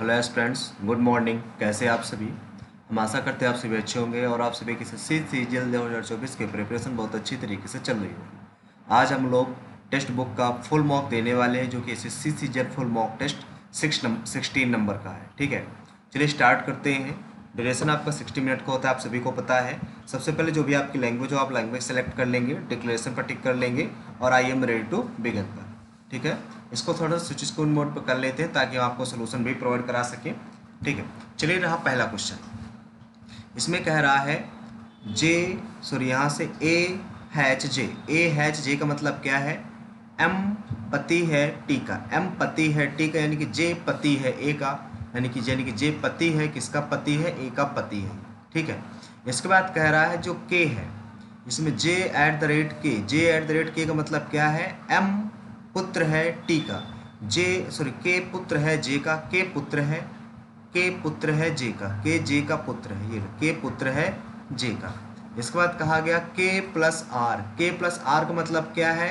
Hello S friends, good morning. कैसे हैं आप सभी? हम आशा करते हैं आप सभी अच्छे होंगे और आप सभी की CCGL 2024 की प्रिपरेशन बहुत अच्छी तरीके से चल रही होगी। आज हम लोग टेक्स्ट बुक का फुल मॉक देने वाले हैं, जो कि CCGL full mock test 16 number का है। ठीक है, चलिए स्टार्ट करते हैं। ड्यूरेशन आपका 60 मिनट का होता है, आप सभी को पता है। सबसे पहले जो भी आपकी लैंग्वेज हो, आप लैंग्वेज सेलेक्ट कर लेंगे, डिक्लेरेशन पर टिक कर लेंगे और I am ready to begin पर। ठीक है, इसको थोड़ा स्विच स्क्रीन मोड पर कर लेते हैं ताकि हम आपको सोल्यूशन भी प्रोवाइड करा सकें। ठीक है, चलिए रहा पहला क्वेश्चन। इसमें कह रहा है जे सॉरी यहाँ से ए हैच जे का मतलब क्या है? एम पति है टी का, एम पति है टी का, यानी कि जे पति है ए का, यानी कि जे पति है, किसका पति है? ए का पति है। ठीक है, इसके बाद कह रहा है जो के है, इसमें जे एट द रेट के का मतलब क्या है? एम पुत्र है टी का, के पुत्र है जे का, के पुत्र है जे का, के जे का पुत्र है, ये के पुत्र है जे का। इसके बाद कहा गया के प्लस आर का मतलब क्या है?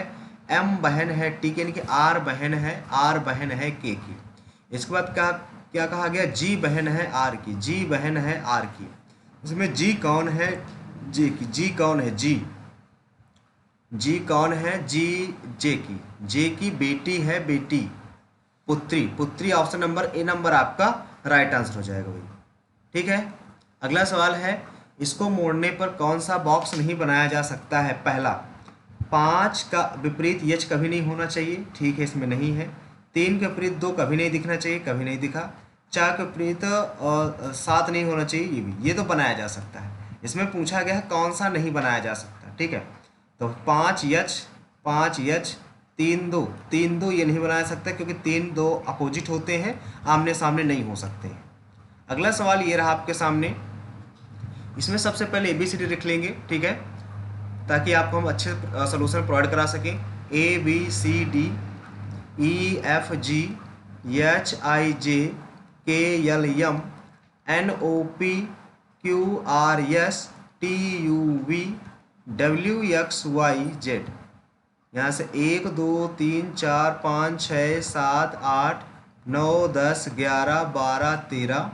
एम बहन है टी की, यानी कि आर बहन है के की। इसके बाद क्या कहा गया? जी बहन है आर की। इसमें जी कौन है? जे की। जी कौन है? जी कौन है? जे की बेटी है, पुत्री ऑप्शन नंबर ए नंबर आपका राइट आंसर हो जाएगा भाई। ठीक है, अगला सवाल है, इसको मोड़ने पर कौन सा बॉक्स नहीं बनाया जा सकता है? पहला, 5 का विपरीत यच कभी नहीं होना चाहिए, ठीक है, इसमें नहीं है। 3 के विपरीत 2 कभी नहीं दिखना चाहिए, कभी नहीं दिखा। 4 के विपरीत 7 नहीं होना चाहिए, ये तो बनाया जा सकता है। इसमें पूछा गया है कौन सा नहीं बनाया जा सकता। ठीक है, तो 5 यच 3 2 ये नहीं बनाया सकता, क्योंकि 3 2 अपोजिट होते हैं, आमने सामने नहीं हो सकते हैं। अगला सवाल ये रहा आपके सामने। इसमें सबसे पहले ABCD लिख लेंगे, ठीक है, ताकि आपको हम अच्छे सोल्यूशन प्रोवाइड करा सकें। ABCD EFG HIJ KLM NOP QRS TUV WXYZ। यहाँ से 1 2 3 4 5 6 7 8 9 10 11 12 13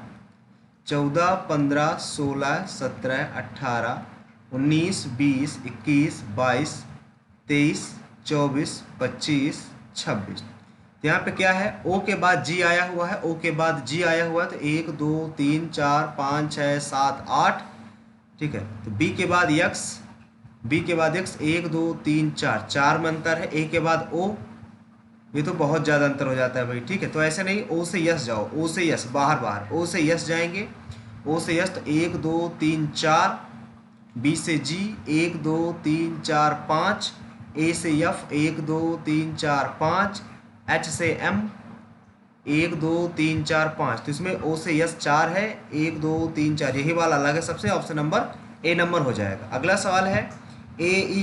14 15 16 17 18 19 20 21 22 23 24 25 26। तो यहाँ पे क्या है? ओ के बाद जी आया हुआ है, तो 1 2 3 4 5 6 7 8। ठीक है, तो बी के बाद यक्स 1 2 3 4 में अंतर है। ए के बाद ओ, ये तो बहुत ज़्यादा अंतर हो जाता है भाई। ठीक है, तो ऐसे नहीं, ओ से यस जाओ, ओ से यस बाहर, ओ से यस जाएंगे, ओ से यस तो 1 2 3 4, बी से जी 1 2 3 4 5, ए से यफ 1 2 3 4 5, एच से एम 1 2 3 4 5। तो इसमें ओ से यस 4 है, 1 2 3 4, यही वाला अलग है सबसे, ऑप्शन नंबर ए नंबर हो जाएगा। अगला सवाल है ए ई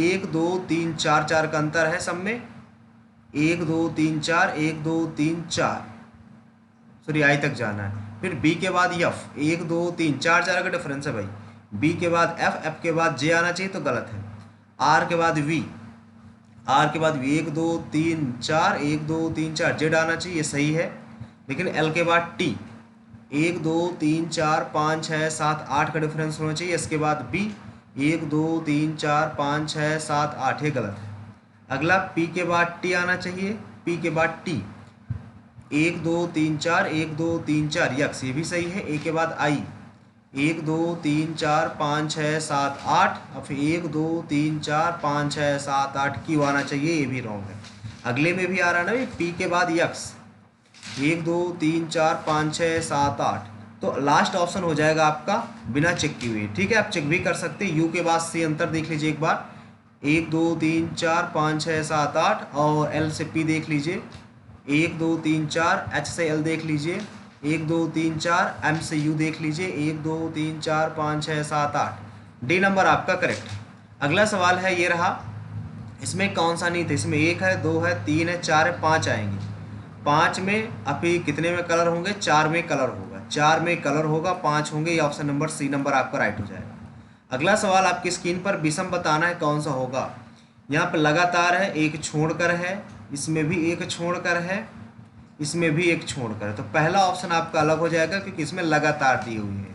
1 2 3 4 का अंतर है सब में, 1 2 3 4 1 2 3 4, सॉरी आई तक जाना है। फिर बी के बाद यफ 1 2 3 4 का डिफरेंस है भाई। बी के बाद एफ के बाद जे आना चाहिए, तो गलत है। आर के बाद वी 1 2 3 4 1 2 3 4 जेड आना चाहिए, ये सही है। लेकिन एल के बाद टी 1 2 3 4 5 6 7 8 का डिफरेंस होना चाहिए। इसके बाद बी 1 2 3 4 5 6 7 8, ये गलत है। अगला पी के बाद टी आना चाहिए, पी के बाद टी 1 2 3 4 1 2 3 4 यक्स, ये भी सही है। ए के बाद आई 1 2 3 4 5 6 7 8, और फिर 1 2 3 4 5 6 7 8 क्यू आना चाहिए, ये भी रॉन्ग है। अगले में भी आ रहा है ना, पी के बाद यक्स 1 2 3 4 5 6 7 8, तो लास्ट ऑप्शन हो जाएगा आपका बिना चेक किए हुए। ठीक है, आप चेक भी कर सकते हैं। यू के बाद सी अंतर देख लीजिए एक बार, 1 2 3 4 5 6 7 8, और एल से पी देख लीजिए 1 2 3 4, एच से एल देख लीजिए 1 2 3 4, एम से यू देख लीजिए 1 2 3 4 5 6 7 8, डी नंबर आपका करेक्ट है। अगला सवाल है ये रहा, इसमें कौन सा नहीं था? इसमें 1 है 2 है 3 है 4 है 5 आएंगे। 5 में अभी कितने में कलर होंगे? 4 में कलर होगा, 4 में कलर होगा, 5 होंगे, ये ऑप्शन नंबर सी नंबर आपका राइट हो जाएगा। अगला सवाल आपकी स्क्रीन पर विषम बताना है कौन सा होगा। यहाँ पर लगातार है, एक छोड़कर है, इसमें भी एक छोड़कर है, इसमें भी एक छोड़कर, तो पहला ऑप्शन आपका अलग हो जाएगा क्योंकि इसमें लगातार दी हुई है।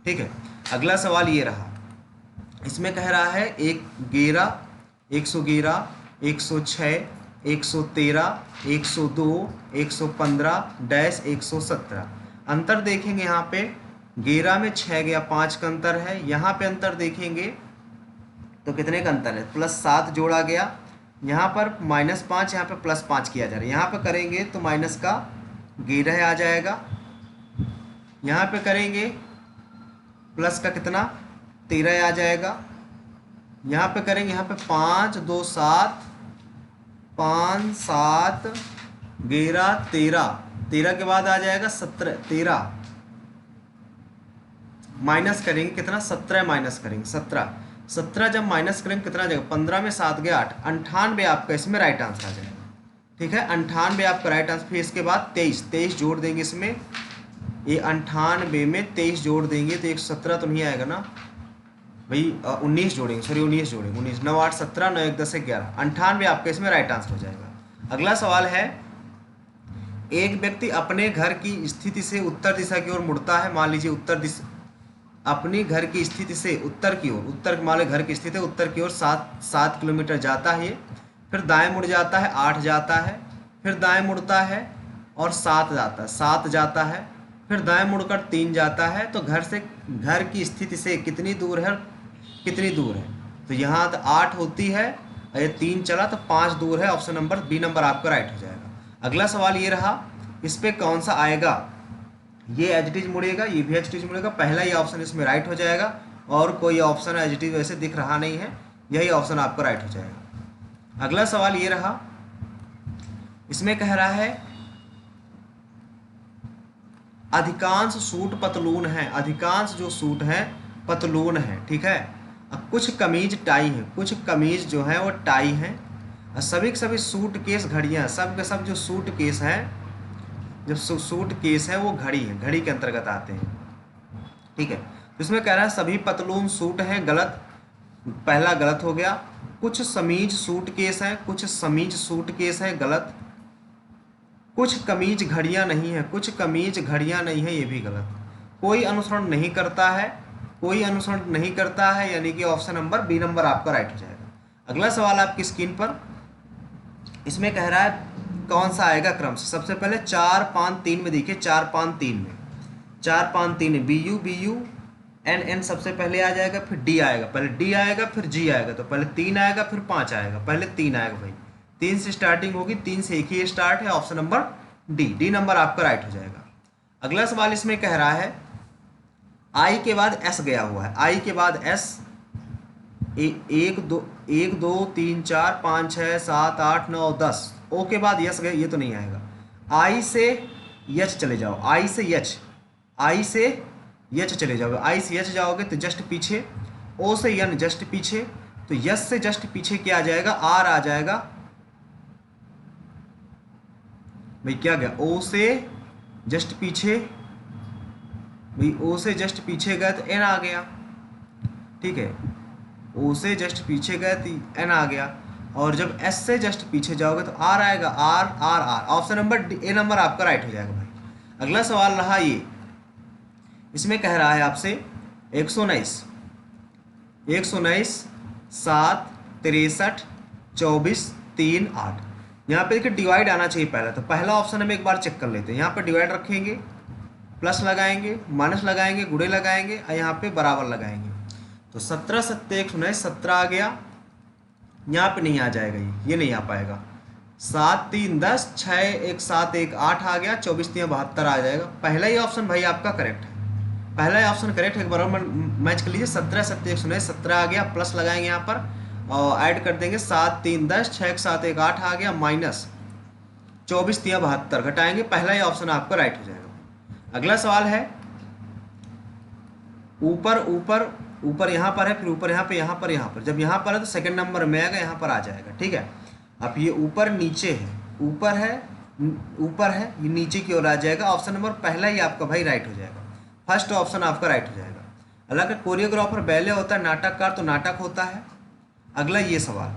ठीक है, अगला सवाल ये रहा, इसमें कह रहा है एक 11, 111, 106, 113, 102, 115 डैश 117। अंतर देखेंगे यहाँ पे 11 में 6 गया, 5 का अंतर है। यहाँ पे अंतर देखेंगे तो कितने का अंतर है, +7 जोड़ा गया, यहाँ पर -5, यहाँ पे +5 किया जा रहा है। यहाँ पे करेंगे तो माइनस का 11 आ जाएगा, यहाँ पे करेंगे प्लस का कितना 13 आ जाएगा, यहाँ पे करेंगे, यहाँ पे 5 2 7, 5 7 11 13 के बाद आ जाएगा 17, 13 माइनस करेंगे कितना 17 माइनस करेंगे 17 जब माइनस करेंगे कितना आ जाएगा, 15 में 7 गया 8, 98 आपका इसमें राइट आंसर आ जाएगा। ठीक है, 98 आपका राइट आंसर। फिर इसके बाद 23 जोड़ देंगे इसमें, ये 98 में 23 जोड़ देंगे तो 117 तो नहीं आएगा ना भाई, 19 जोड़ेंगे, सॉरी 19 जोड़ेंगे, 19 9 8 17 9 1 10 11, 98 आपका इसमें राइट आंसर हो जाएगा। अगला सवाल है, एक व्यक्ति अपने घर की स्थिति से उत्तर दिशा की ओर मुड़ता है। मान लीजिए उत्तर दिशा, अपनी घर की स्थिति से उत्तर की ओर, उत्तर मान लो घर की स्थिति है उत्तर की ओर 7 किलोमीटर जाता है ये, फिर दाएं मुड़ जाता है 8 जाता है, फिर दाएं मुड़ता है और 7 जाता है, फिर दाएं मुड़कर 3 जाता है। तो घर की स्थिति से कितनी दूर है, तो यहाँ तो 8 होती है, ये 3 चला तो 5 दूर है। ऑप्शन नंबर बी नंबर आपका राइट हो जाएगा। अगला सवाल ये रहा, इस पे कौन सा आएगा, ये एज इट इज मुड़ेगा, ये भी एज इट इज मुड़ेगा, पहला ही ऑप्शन इसमें राइट हो जाएगा और कोई ऑप्शन एज इट इज वैसे दिख रहा नहीं है, यही ऑप्शन आपका राइट हो जाएगा। अगला सवाल ये रहा, इसमें कह रहा है अधिकांश सूट पतलून है, अधिकांश जो सूट हैं पतलून है। ठीक है, अब कुछ कमीज टाई है, कुछ कमीज जो है वो टाई है, और सभी के सभी सूट केस घड़ियाँ, सब के सब जो सूट केस हैं, जब सूट केस है वो घड़ी है, घड़ी के अंतर्गत आते हैं। ठीक है, तो इसमें कह रहा है सभी पतलून सूट हैं, गलत, पहला गलत हो गया। कुछ समीज सूट केस हैं, कुछ समीज सूट केस है, गलत। कुछ कमीज घड़ियां नहीं है, कुछ कमीज घड़ियां नहीं है, ये भी गलत। कोई अनुसरण नहीं करता है, कोई अनुसरण नहीं करता है, यानी कि ऑप्शन नंबर बी नंबर आपका राइट हो जाएगा। अगला सवाल आपकी स्क्रीन पर, इसमें कह रहा है कौन सा आएगा क्रम से। सबसे पहले 4 5 3 में देखिए, 4 5 3 में, 4 5 3 में BU NN सबसे पहले आ जाएगा, फिर D आएगा, पहले D आएगा फिर G आएगा, तो पहले 3 आएगा फिर 5 आएगा, पहले 3 आएगा भाई, 3 से स्टार्टिंग होगी, 3 से एक ही स्टार्ट है, ऑप्शन नंबर डी नंबर आपका राइट हो जाएगा। अगला सवाल इसमें कह रहा है I के बाद S गया हुआ है, I के बाद S 1 2 3 4 5 6 7 8 9 10, O के बाद यस गए, ये तो नहीं आएगा। I से यच चले जाओ, I से यच, I से यच चले जाओगे, I से यच जाओगे तो जस्ट पीछे, O से यन जस्ट पीछे, तो यस से जस्ट पीछे क्या आ जाएगा, आर आ जाएगा भाई, क्या गया, O से जस्ट पीछे भाई, O से जस्ट पीछे गए तो N आ गया। ठीक है, O से जस्ट पीछे गए तो N आ गया, और जब S से जस्ट पीछे जाओगे तो R आएगा, R R R, option number A number आपका राइट हो जाएगा भाई। अगला सवाल रहा ये, इसमें कह रहा है आपसे 119 7 63 24 3 8, यहाँ पे देखिए डिवाइड आना चाहिए पहले, तो पहला ऑप्शन हम एक बार चेक कर लेते हैं। यहाँ पे डिवाइड रखेंगे, प्लस लगाएंगे, माइनस लगाएंगे, गुणे लगाएंगे और यहाँ पे बराबर लगाएंगे, तो 17 7 119 17 आ गया, यहाँ पे नहीं आ जाएगा, ये नहीं आ पाएगा। 7 3 10 6 1 7 1 8 आ गया, 24 3 72 आ जाएगा। पहला ही ऑप्शन भाई आपका करेक्ट है, पहला ही ऑप्शन करेक्ट है, एक बार मैच कर लीजिए। 17 7 119 17 आ गया, प्लस लगाएंगे यहाँ पर और ऐड कर देंगे, 7 3 10 6 1 7 1 8 आ गया, माइनस 24 3 72 घटाएंगे, पहला ही ऑप्शन आपका राइट हो जाएगा। अगला सवाल है, ऊपर ऊपर ऊपर यहाँ पर है, फिर ऊपर यहाँ पर, यहाँ पर, जब यहाँ पर है तो सेकंड नंबर में आएगा, यहाँ पर आ जाएगा। ठीक है, अब ये ऊपर नीचे है, ऊपर है, ये नीचे की ओर आ जाएगा, ऑप्शन नंबर पहला ही आपका भाई राइट हो जाएगा, फर्स्ट ऑप्शन आपका राइट हो जाएगा। हालांकि कोरियोग्राफर बैले होता है, नाटककार तो नाटक होता है। अगला ये सवाल,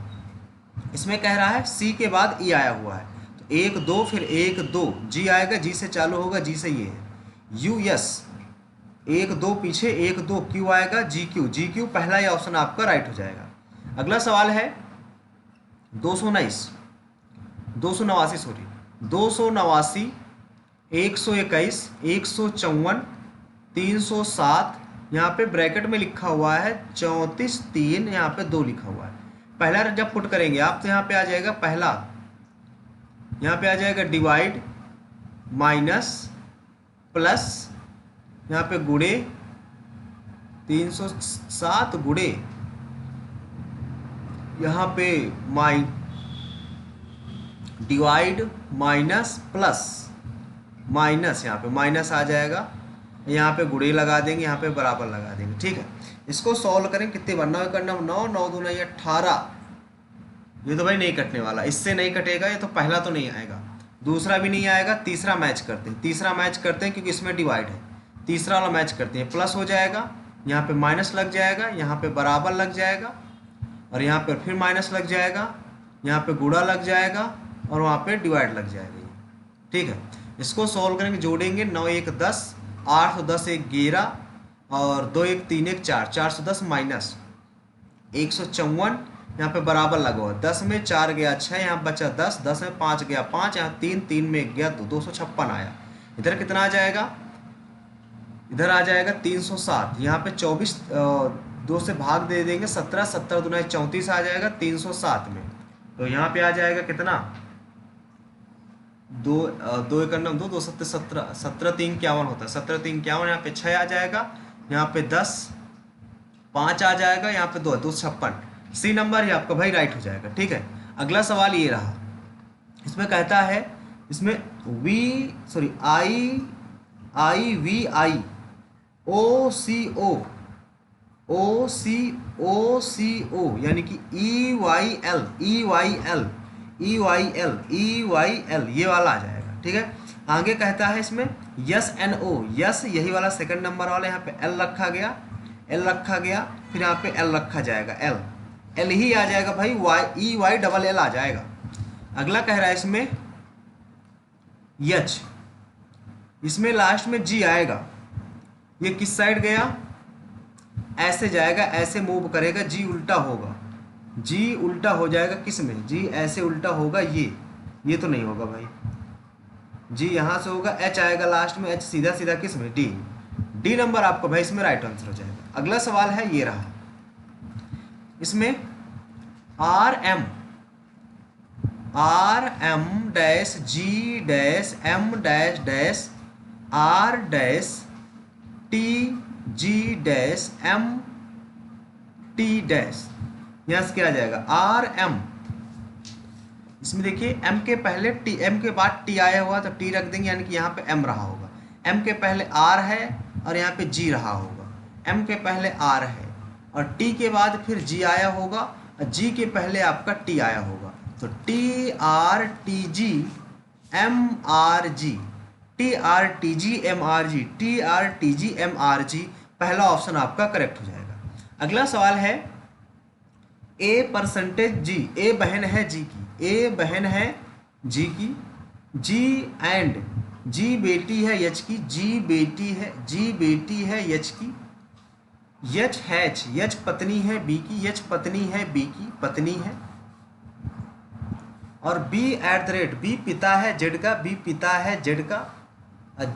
इसमें कह रहा है सी के बाद ई आया हुआ है, तो 1 2 फिर 1 2 जी आएगा, जी से चालू होगा, जी से ये है यू यस 1 2 पीछे 1 2 क्यू आएगा, जी क्यू, जी क्यू पहला ही ऑप्शन आपका राइट हो जाएगा। अगला सवाल है 219 289 सॉरी 289 121 154 307, यहाँ पे ब्रैकेट में लिखा हुआ है 34 3, यहाँ पे 2 लिखा हुआ है। पहला जब पुट करेंगे आप तो यहाँ पे आ जाएगा पहला, यहाँ पे आ जाएगा डिवाइड माइनस प्लस, यहाँ पे गुड़े 307 गुड़े यहाँ पे डिवाइड माइनस प्लस माइनस, यहाँ पे माइनस आ जाएगा, यहाँ पे गुड़े लगा देंगे, यहाँ पे बराबर लगा देंगे। ठीक है, इसको सॉल्व करें, कितने बनना करना 9 9 दूना 18, ये तो भाई नहीं कटने वाला, इससे नहीं कटेगा, ये तो पहला तो नहीं आएगा, दूसरा भी नहीं आएगा, तीसरा मैच करते हैं, तीसरा मैच करते हैं क्योंकि इसमें डिवाइड है, तीसरा वाला मैच करते हैं, प्लस हो जाएगा, यहाँ पे माइनस लग जाएगा, यहाँ पे बराबर लग जाएगा, और यहाँ पर फिर माइनस लग जाएगा, यहाँ पे गुणा लग जाएगा, और वहाँ पे डिवाइड लग जाएगा। ठीक है, इसको सॉल्व करेंगे, जोड़ेंगे 9 1 10, 8 10 1 11, और 2 1 3 1 4, 410 माइनस 154, यहाँ पे बराबर लगा हुआ, 10 में 4 गया 6, यहाँ बचा 10, 10 में 5 गया 5, यहाँ 3 3 में गया 2, 256 आया। इधर कितना आ जाएगा, इधर आ जाएगा 307, यहाँ पे 24 2 से भाग दे देंगे, 17 17 दूना 34 आ जाएगा 307 में, तो यहाँ पे आ जाएगा कितना 2 2 1 9 2 2 7 17 17 3 51 होता है, 17 3 51, यहाँ पे 6 आ जाएगा, यहाँ पे 10 5 आ जाएगा, यहाँ पे 2 256, सी नंबर ही आपका भाई राइट हो जाएगा। ठीक है, अगला सवाल ये रहा, इसमें कहता है, इसमें आई वी आई ओ सी ओ यानी कि ई वाई एल ये वाला आ जाएगा। ठीक है, आगे कहता है इसमें यस एन ओ, यस यही वाला सेकंड नंबर वाला, यहाँ पे एल रखा गया, फिर यहाँ पे एल रखा जाएगा, एल ही आ जाएगा भाई, ई वाई डबल एल आ जाएगा। अगला कह रहा है इसमें यच, इसमें लास्ट में जी आएगा, ये किस साइड गया, ऐसे जाएगा, ऐसे मूव करेगा, जी उल्टा होगा, जी उल्टा हो जाएगा, किस में, जी ऐसे उल्टा होगा, ये तो नहीं होगा भाई, जी यहाँ से होगा, एच आएगा लास्ट में, एच सीधा सीधा किस में, डी नंबर आपको भाई इसमें राइट आंसर हो जाएगा। अगला सवाल है ये रहा, इसमें R M dash G dash M dash dash R dash T G dash M T dash, यहाँ से क्या आ जाएगा आर एम, इसमें देखिए एम के पहले टी, एम के बाद टी आया हुआ तो टी रख देंगे, यानी कि यहाँ पे एम रहा होगा, एम के पहले आर है और यहाँ पे जी रहा होगा, एम के पहले आर है और टी के बाद फिर जी आया होगा, और जी के पहले आपका टी आया होगा, तो T R T G M R G, T R T G M R G, T R T G M R G, पहला ऑप्शन आपका करेक्ट हो जाएगा। अगला सवाल है ए परसेंटेज जी, ए बहन है जी की, ए बहन है जी की, जी एंड जी बेटी है यच की, जी बेटी है यच की, यच हैच, यच पत्नी है बी की, यच पत्नी है बी की, पत्नी है, और B at the rate, B पिता है जेड का, बी पिता है जेड का,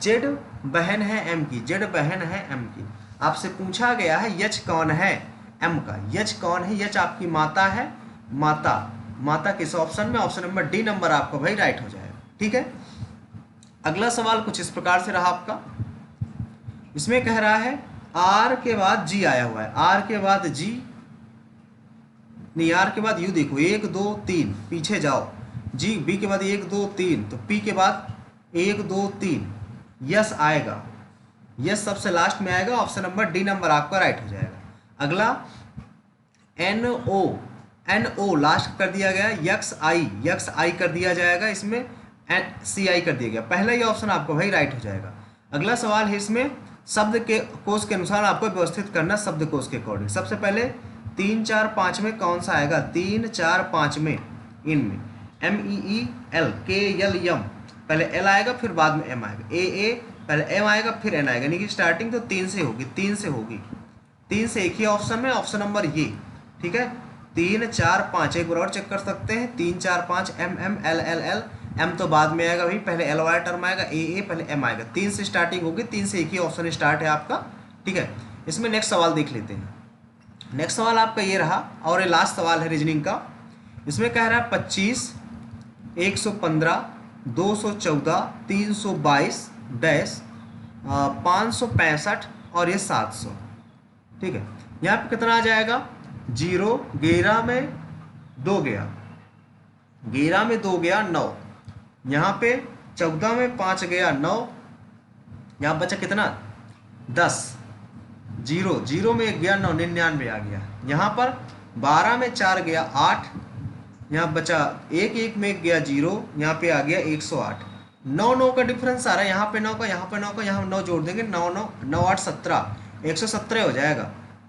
जेड बहन है एम की, जेड बहन है एम की। आपसे पूछा गया है यच कौन है एम का, यच कौन है, यच आपकी माता है, माता किस ऑप्शन में, ऑप्शन नंबर डी नंबर आपका भाई राइट हो जाएगा। ठीक है, अगला सवाल कुछ इस प्रकार से रहा आपका, इसमें कह रहा है आर के बाद जी आया हुआ है, आर के बाद जी नहीं, आर के बाद यू देखो 1 2 3 पीछे जाओ, जी बी के बाद 1 2 3, तो पी के बाद 1 2 3, यस आएगा, यस सबसे लास्ट में आएगा, ऑप्शन नंबर डी नंबर आपका राइट हो जाएगा। अगला एन ओ लास्ट कर दिया गया, यक्स आई कर दिया जाएगा, इसमें सी आई कर दिया गया, पहला ही ऑप्शन आपको भाई राइट हो जाएगा। अगला सवाल है इसमें शब्द के कोश के अनुसार आपको व्यवस्थित करना, शब्द कोश के अकॉर्डिंग। सबसे पहले 3 4 5 में कौन सा आएगा, 3 4 5 में इनमें MEEL KL यम, पहले L आएगा फिर बाद में M आएगा, AA पहले M आएगा फिर N आएगा, यानी कि स्टार्टिंग तो 3 से होगी, 3 से होगी, 3 से एक ही ऑप्शन में, ऑप्शन नंबर ये, ठीक है। 3 4 5 एक बार और चेक कर सकते हैं, 3 4 5 MM LLL, M तो बाद में आएगा भाई, पहले L वाला टर्म आएगा, AA पहले M आएगा, 3 से स्टार्टिंग होगी, 3 से एक ही ऑप्शन स्टार्ट है आपका, ठीक है। इसमें नेक्स्ट सवाल देख लेते हैं। नेक्स्ट सवाल आपका ये रहा और ये लास्ट सवाल है रीजनिंग का। इसमें कह रहा है 25 115 214 322 डैश 565 और ये 700, ठीक है। यहाँ पे कितना आ जाएगा, 0 11 में 2 गया, 11 में 2 गया 9, यहाँ पे 14 में 5 गया 9, यहाँ बचा कितना 10, 0 0 में 1 गया 9, 99 आ गया। यहाँ पर 12 में 4 गया 8, यहाँ बचा 1 1 में 1 गया 0, यहाँ पे आ गया 108, 9 9 का डिफरेंस आ रहा है, यहाँ पे 9 का, यहाँ पे 9 का, यहाँ 9 जोड़ देंगे, 9 9 9 8 17, 117 हो जाएगा,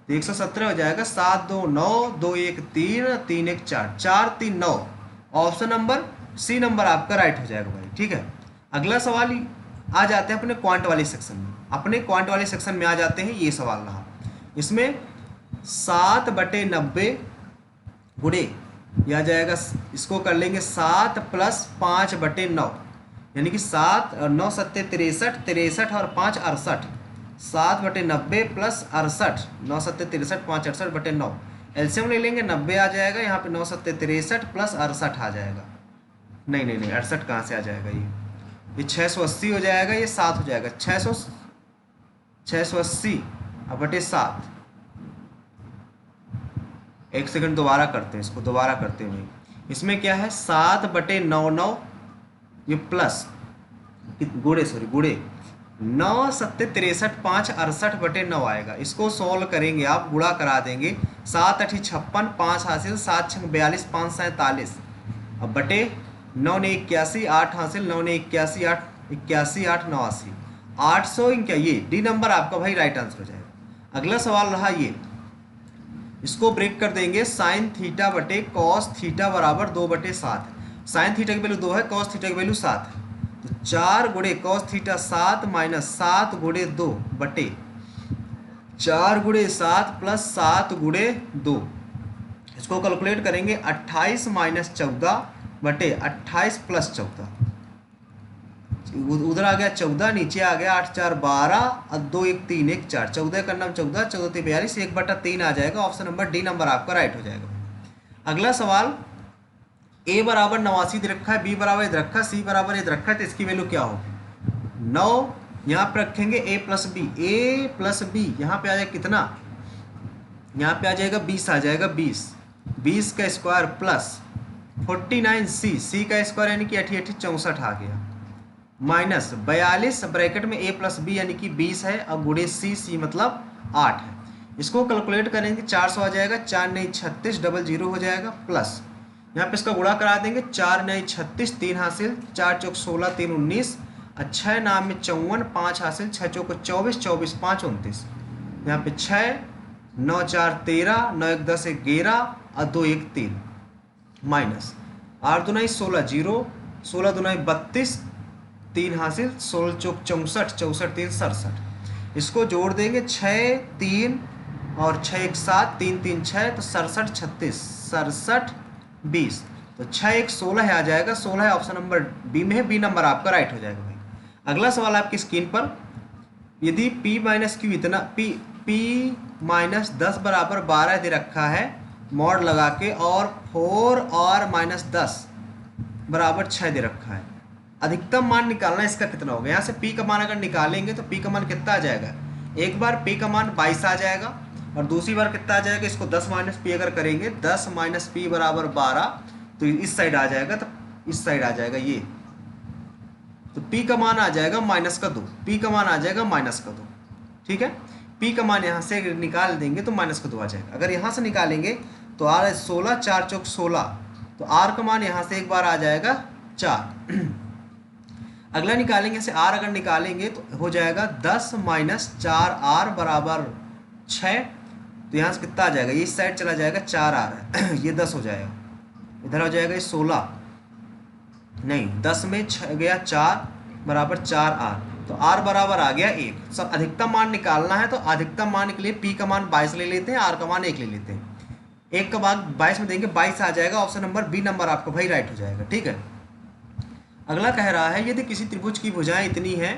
तो 117 हो जाएगा, 7 2 9 2 1 3 3 1 4 4 3 9, ऑप्शन नंबर सी नंबर आपका राइट हो जाएगा भाई, ठीक है। अगला सवाल ही आ जाते हैं अपने क्वांट वाले सेक्शन में, अपने क्वांट वाले सेक्शन में आ जाते हैं। ये सवाल रहा, इसमें 7/90 गुणे ये आ जाएगा, इसको कर लेंगे 7 + 5/9, यानी कि 7 और 9 7 63, 63 और 5 68, 7/90 + 68, 9 7 63 5 68/9, एलसीएम ले लेंगे 90 आ जाएगा, यहाँ पे 9 7 63 + 68 आ जाएगा, नहीं नहीं नहीं 68 कहाँ से आ जाएगा, ये 680 हो जाएगा, ये 7 हो जाएगा, 680/7, एक सेकंड दोबारा करते हैं इसको, दोबारा करते हैं भाई। इसमें क्या है 7/99, ये प्लस गुड़े 9 7 63 5 68/9 आएगा। इसको सॉल्व करेंगे आप, गुणा करा देंगे, 7 8 56, 5 हासिल, 7 6 42, 5 47, अब बटे 9 ने 81, 8 हासिल, 9 ने 81, 8 81, 8 89, 800 क्या, ये डी नंबर आपका भाई राइट आंसर हो जाएगा। अगला सवाल रहा ये, इसको ब्रेक कर देंगे, साइन थीटा बटे कॉस थीटा बराबर 2/7, साइन थीटा की वैल्यू 2 है, कॉस थीटा की वैल्यू 7 है, तो 4 गुणे कॉस थीटा 7 माइनस 7 गुणे 2 बटे 4 गुणे 7 प्लस 7 गुणे 2, इसको कैलकुलेट करेंगे 28 माइनस 14 बटे 28 प्लस 14, उधर आ गया 14, नीचे आ गया 8 4 12 और 2 1 3 1 4, 14 का नाम 14, 14 3 42, 1/3 आ जाएगा, ऑप्शन नंबर डी नंबर आपका राइट हो जाएगा। अगला सवाल, ए बराबर 89 दे रखा है, बी बराबर इधर रखा है, सी बराबर इधर रखा है, तो इसकी वैल्यू क्या होगी, 9 यहाँ पर रखेंगे, ए प्लस बी यहाँ पे आ जाएगा कितना, यहाँ पे आ जाएगा 20 आ जाएगा, 20 का स्क्वायर प्लस 49 सी का स्क्वायर यानी कि 88 64 आ गया, माइनस 42 ब्रैकेट में ए प्लस बी यानी कि 20 है, अब गुणे सी मतलब 8 है, इसको कैलकुलेट करेंगे 400 आ जाएगा, 4 नहीं 36 00 हो जाएगा, प्लस यहाँ पे इसका गुणा करा देंगे, 4 नहीं 36 3 हासिल, 4 चौक 16 3 19, 6 नाम में 54 5 हासिल, 6 चौक 24 24 5 29, यहाँ पे 6 9 4 13 9 1 10 11 और 2 1 3, माइनस 8 दूनाई 16 0, 16 दूनाई 32 3 हासिल, 16 चौक 64 64 3 67, इसको जोड़ देंगे 6 3 और 6 1 7 3 3 6, तो 67 36 67 20, तो 6 1 16 है आ जाएगा, 16 है ऑप्शन नंबर बी में है, बी नंबर आपका राइट हो जाएगा भाई। अगला सवाल आपकी स्क्रीन पर, यदि p माइनस क्यू इतना p माइनस 10 बराबर 12 दे रखा है मॉड लगा के, और 4 और माइनस 10 बराबर 6 दे रखा है, अधिकतम मान निकालना इसका कितना होगा। यहाँ से p का मान अगर निकालेंगे तो p का मान कितना आ जाएगा, एक बार p का मान 22 आ जाएगा और दूसरी बार कितना आ जाएगा, इसको 10 माइनस p अगर करेंगे, 10 माइनस p बराबर 12, तो इस साइड आ जाएगा, तो इस साइड आ जाएगा ये, तो p का मान आ जाएगा -2, p का मान आ जाएगा -2, ठीक है। p का मान यहाँ से निकाल देंगे तो -2 आ जाएगा। अगर यहाँ से निकालेंगे तो r 16 4 चौक 16, तो r का मान यहाँ से एक बार आ जाएगा 4। अगला निकालेंगे से r अगर निकालेंगे तो हो जाएगा 10 माइनस 4r बराबर 6, तो यहाँ से कितना आ जाएगा, इस साइड चला जाएगा 4r ये 10 हो जाएगा, इधर हो जाएगा ये 16, नहीं, 10 में 6 गया 4 बराबर 4R, तो R बराबर आ गया 1। सब अधिकतम मान निकालना है तो अधिकतम मान के लिए P का मान 22 ले लेते हैं, R का मान 1 ले लेते हैं। 1 का भाग 22 में देंगे 22 आ जाएगा, ऑप्शन नंबर बी नंबर आपका भाई राइट हो जाएगा। ठीक है, अगला कह रहा है यदि किसी त्रिभुज की भुजाएं इतनी हैं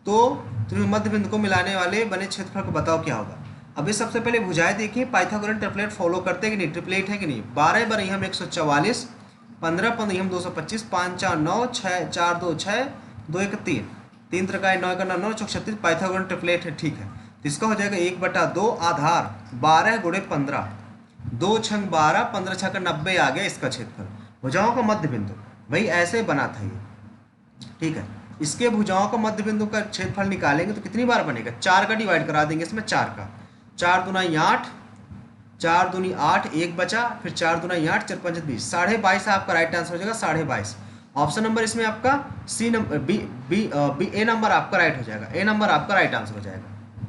तो त्रिभुज मध्य बिंदु को मिलाने वाले बने क्षेत्रफल को बताओ क्या होगा। अभी सबसे पहले भुजाएं देखिए, पाइथागोरन ट्रिपलेट फॉलो करते हैं कि नहीं, ट्रिपलेट है कि नहीं। 12 बरी हम 144, 15 पंद्रह हम 225, 5 4 9, 6 4 2 6, 2 1 3, 3 त्रिकाय 9 का 9 चौक 36, पाइथागोरन ट्रिपलेट है। ठीक है, तो इसका हो जाएगा 1/2 आधार 12 गुणे 15, 2 छंग 12, 15 छक्का 90 आ गया इसका क्षेत्रफल। भुजाओं का मध्य बिंदु भाई ऐसे बना था ये। ठीक है, इसके भुजाओं का मध्य बिंदु का क्षेत्रफल निकालेंगे तो कितनी बार बनेगा, 4 का डिवाइड करा देंगे इसमें, 4 का, 4 दूना 8, 4 दूनी 8, 1 बचा, फिर 4 दूना 8, 4 5 20, 22.5 आपका राइट आंसर हो जाएगा, 22.5। ऑप्शन नंबर इसमें आपका सी नंबर बी ए नंबर आपका राइट हो जाएगा, ए नंबर आपका राइट आंसर हो जाएगा।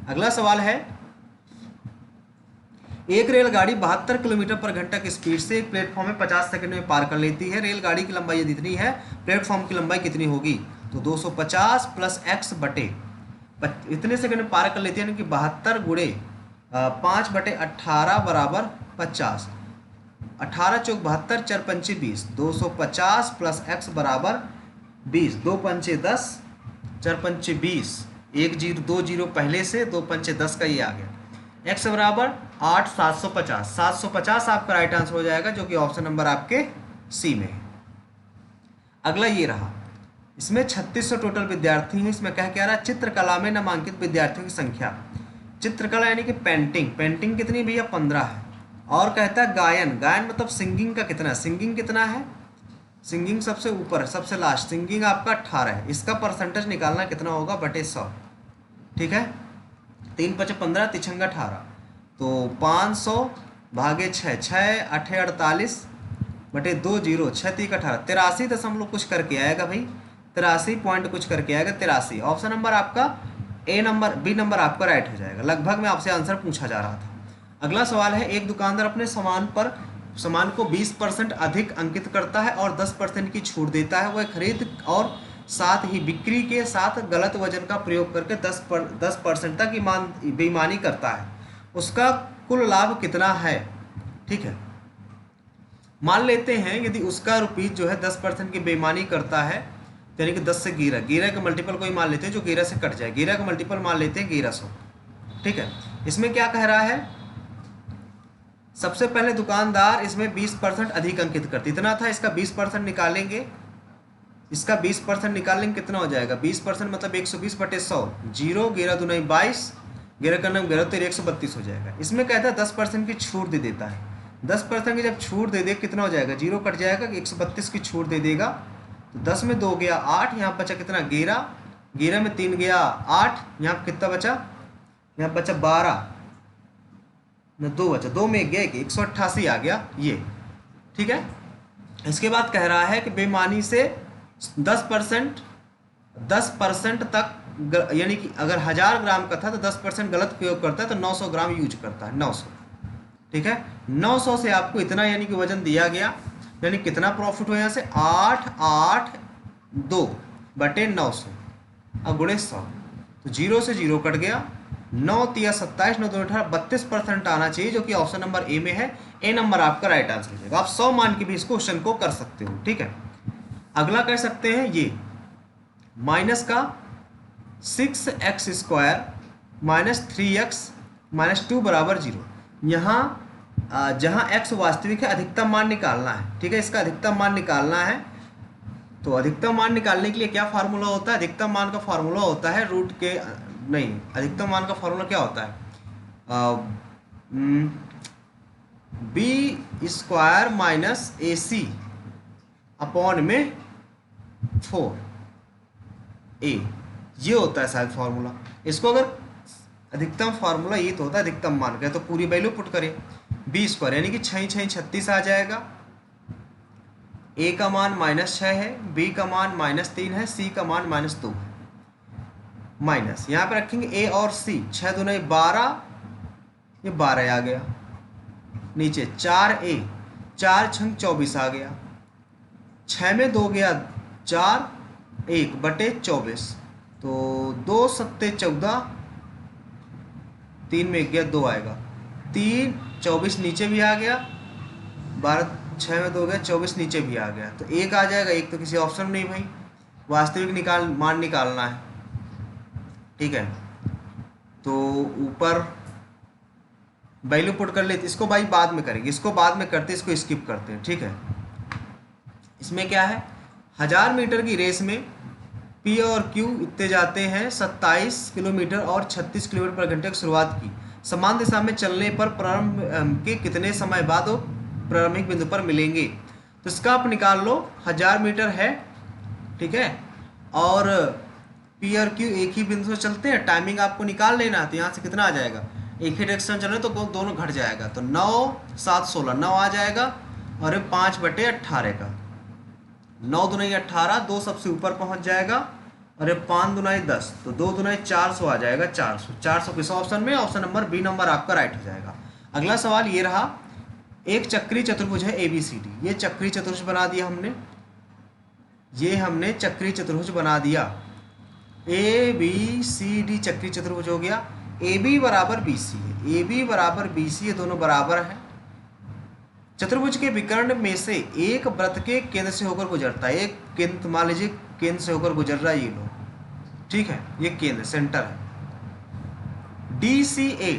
अगला सवाल है, एक रेलगाड़ी 72 किलोमीटर पर घंटा की स्पीड से एक प्लेटफॉर्म में 50 सेकंड में पार कर लेती है। रेलगाड़ी की लंबाई यदि इतनी है, प्लेटफॉर्म की लंबाई कितनी होगी, तो 250 प्लस एक्स बटे इतने सेकंड में पार कर लेती है, यानी कि 72 गुणे 5/18 बराबर 50, 18 चौक 72, 4 पंचे 20, 250 प्लस एक्स बराबर 20, 2 पंचे 10, 4 पंचे 20, 1 0 2 0 पहले से, 2 पंचे 10 का ये आ गया, एक्स बराबर 8 750, 750 आपका राइट आंसर हो जाएगा, जो कि ऑप्शन नंबर आपके सी में है। अगला ये रहा, इसमें 3600 टोटल विद्यार्थी हैं। इसमें क्या रहा, चित्रकला में नामांकित विद्यार्थियों की संख्या, चित्रकला यानी कि पेंटिंग, पेंटिंग कितनी भैया 15 है। और कहता है गायन, गायन मतलब सिंगिंग का कितना, सिंगिंग कितना है, सिंगिंग सबसे ऊपर है, सबसे लास्ट, सिंगिंग आपका 18 है। इसका परसेंटेज निकालना कितना होगा, बटे 100। ठीक है, 3 5 15, 3 18, तो 500 भागे 6, 6 8 48 बटे 2 0, 6 3 18, 83 कुछ करके आएगा भाई, 83 पॉइंट कुछ करके आएगा, 83। ऑप्शन नंबर आपका ए नंबर बी नंबर आपका राइट हो जाएगा। लगभग में आपसे आंसर पूछा जा रहा था। अगला सवाल है, एक दुकानदार अपने सामान को 20% अधिक अंकित करता है और 10% की छूट देता है। वह खरीद और साथ ही बिक्री के साथ गलत वजन का प्रयोग करके 10% तक बेईमानी करता है। उसका कुल लाभ कितना है। ठीक है, मान लेते हैं यदि उसका रुपीज जो है 10% की बेईमानी करता है, यानी कि 10 से गिरा का मल्टीपल कोई मान लेते हैं जो गिरा से कट जाए, गिरा का मल्टीपल मान लेते हैं 1100। ठीक है, इसमें क्या कह रहा है, सबसे पहले दुकानदार इसमें 20% अधिक अंकित करते, इतना था, इसका 20% निकालेंगे, इसका 20% निकालेंगे कितना हो जाएगा, 20% मतलब 120/100, 0 11 दूनी 22, 11 का नाम 11 तो 132 हो जाएगा। इसमें कहता है 10% की छूट दे देता है, 10% की जब छूट दे दे कितना हो जाएगा, 0 कट जाएगा, 132 की छूट दे देगा, तो 10 में 2 गया 8, यहाँ बचा कितना 11, 11 में 3 गया 8, यहाँ कितना बचा, यहाँ बचा 12, 2 बचा, 2 में गया 188 आ गया ये। ठीक है, इसके बाद कह रहा है कि बेईमानी से 10% तक, यानी कि अगर 1000 ग्राम का था तो 10% गलत प्रयोग करता है तो 900 ग्राम यूज करता है, 900। ठीक है, 900 से आपको इतना यानी कि वजन दिया गया, यानी कितना प्रॉफिट हुआ यहाँ से 882 बटे 900 अब गुणे 100, तो 0 से 0 कट गया, 9 तिया 27, 9 2 18, 32% आना चाहिए, जो कि ऑप्शन नंबर ए में है, ए नंबर आपका राइट आंसर हो जाएगा। आप 100 मान के भी इस क्वेश्चन को कर सकते हो। ठीक है, अगला कर सकते हैं ये माइनस का 6x² माइनस 3x माइनस 2 बराबर 0। यहाँ जहाँ x वास्तविक है अधिकतम मान निकालना है। ठीक है, इसका अधिकतम मान निकालना है, तो अधिकतम मान निकालने के लिए क्या फार्मूला होता है, अधिकतम मान का फार्मूला होता है रूट के, नहीं, अधिकतम मान का फार्मूला क्या होता है, b² माइनस AC अपॉन में 4a, ये होता है शायद फार्मूला। इसको अगर अधिकतम फार्मूला ये तो होता है अधिकतम मान का, तो पूरी वैल्यू पुट करें, b² यानी कि 6 6 36 आ जाएगा, a का मान -6 है, b का मान -3 है, c का मान -2 है, माइनस यहाँ पे रखेंगे a और c, 6 दूनी 12, ये 12 आ गया, नीचे 4a, 4 छंग 24 आ गया, 6 में 2 गया 4, 1/24, तो 2 सत्ते 14, 3 में 1 गया 2 आएगा, 3 24 नीचे भी आ गया, 12 6 में 2 गया 24 नीचे भी आ गया, तो 1 आ जाएगा। 1 तो किसी ऑप्शन में नहीं भाई, वास्तविक मान निकालना है, ठीक है। तो ऊपर वैल्यू पुट कर लेते, इसको भाई बाद में करेंगे, इसको बाद में करते, इसको स्किप करते हैं, ठीक है। इसमें क्या है, 1000 मीटर की रेस में पी और क्यू इतने जाते हैं 27 किलोमीटर और 36 किलोमीटर पर घंटे की शुरुआत की, समान दिशा में चलने पर प्रारंभ के कितने समय बाद वो प्रारंभिक बिंदु पर मिलेंगे। तो इसका आप निकाल लो, 1000 मीटर है, ठीक है, और पी और क्यू एक ही बिंदु से चलते हैं, टाइमिंग आपको निकाल लेना, तो यहाँ से कितना आ जाएगा, एक ही डायरेक्शन चल रहे तो दोनों घट जाएगा, तो 9 7 16 9 आ जाएगा, और 5/18 का 9 दूनी 18, 2 सबसे ऊपर पहुंच जाएगा, और 5 दूनी 10, तो 2 दूनी 400 आ जाएगा, 400 किस ऑप्शन में, ऑप्शन नंबर बी नंबर आपका राइट हो जाएगा। अगला सवाल ये रहा, एक चक्रीय चतुर्भुज है ABCD, ये चक्रीय चतुर्भुज बना दिया हमने, ये हमने चक्रीय चतुर्भुज बना दिया, ABCD चक्रीय चतुर्भुज हो गया। AB बराबर BC है, AB बराबर BC, ये दोनों बराबर है। चतुर्भुज के विकर्ण में से एक वृत्त के केंद्र से होकर गुजरता है, एक केंद्र मान लीजिए केंद्र से होकर गुजर रहा है, ये लो, ठीक है, ये केंद्र सेंटर है। DCA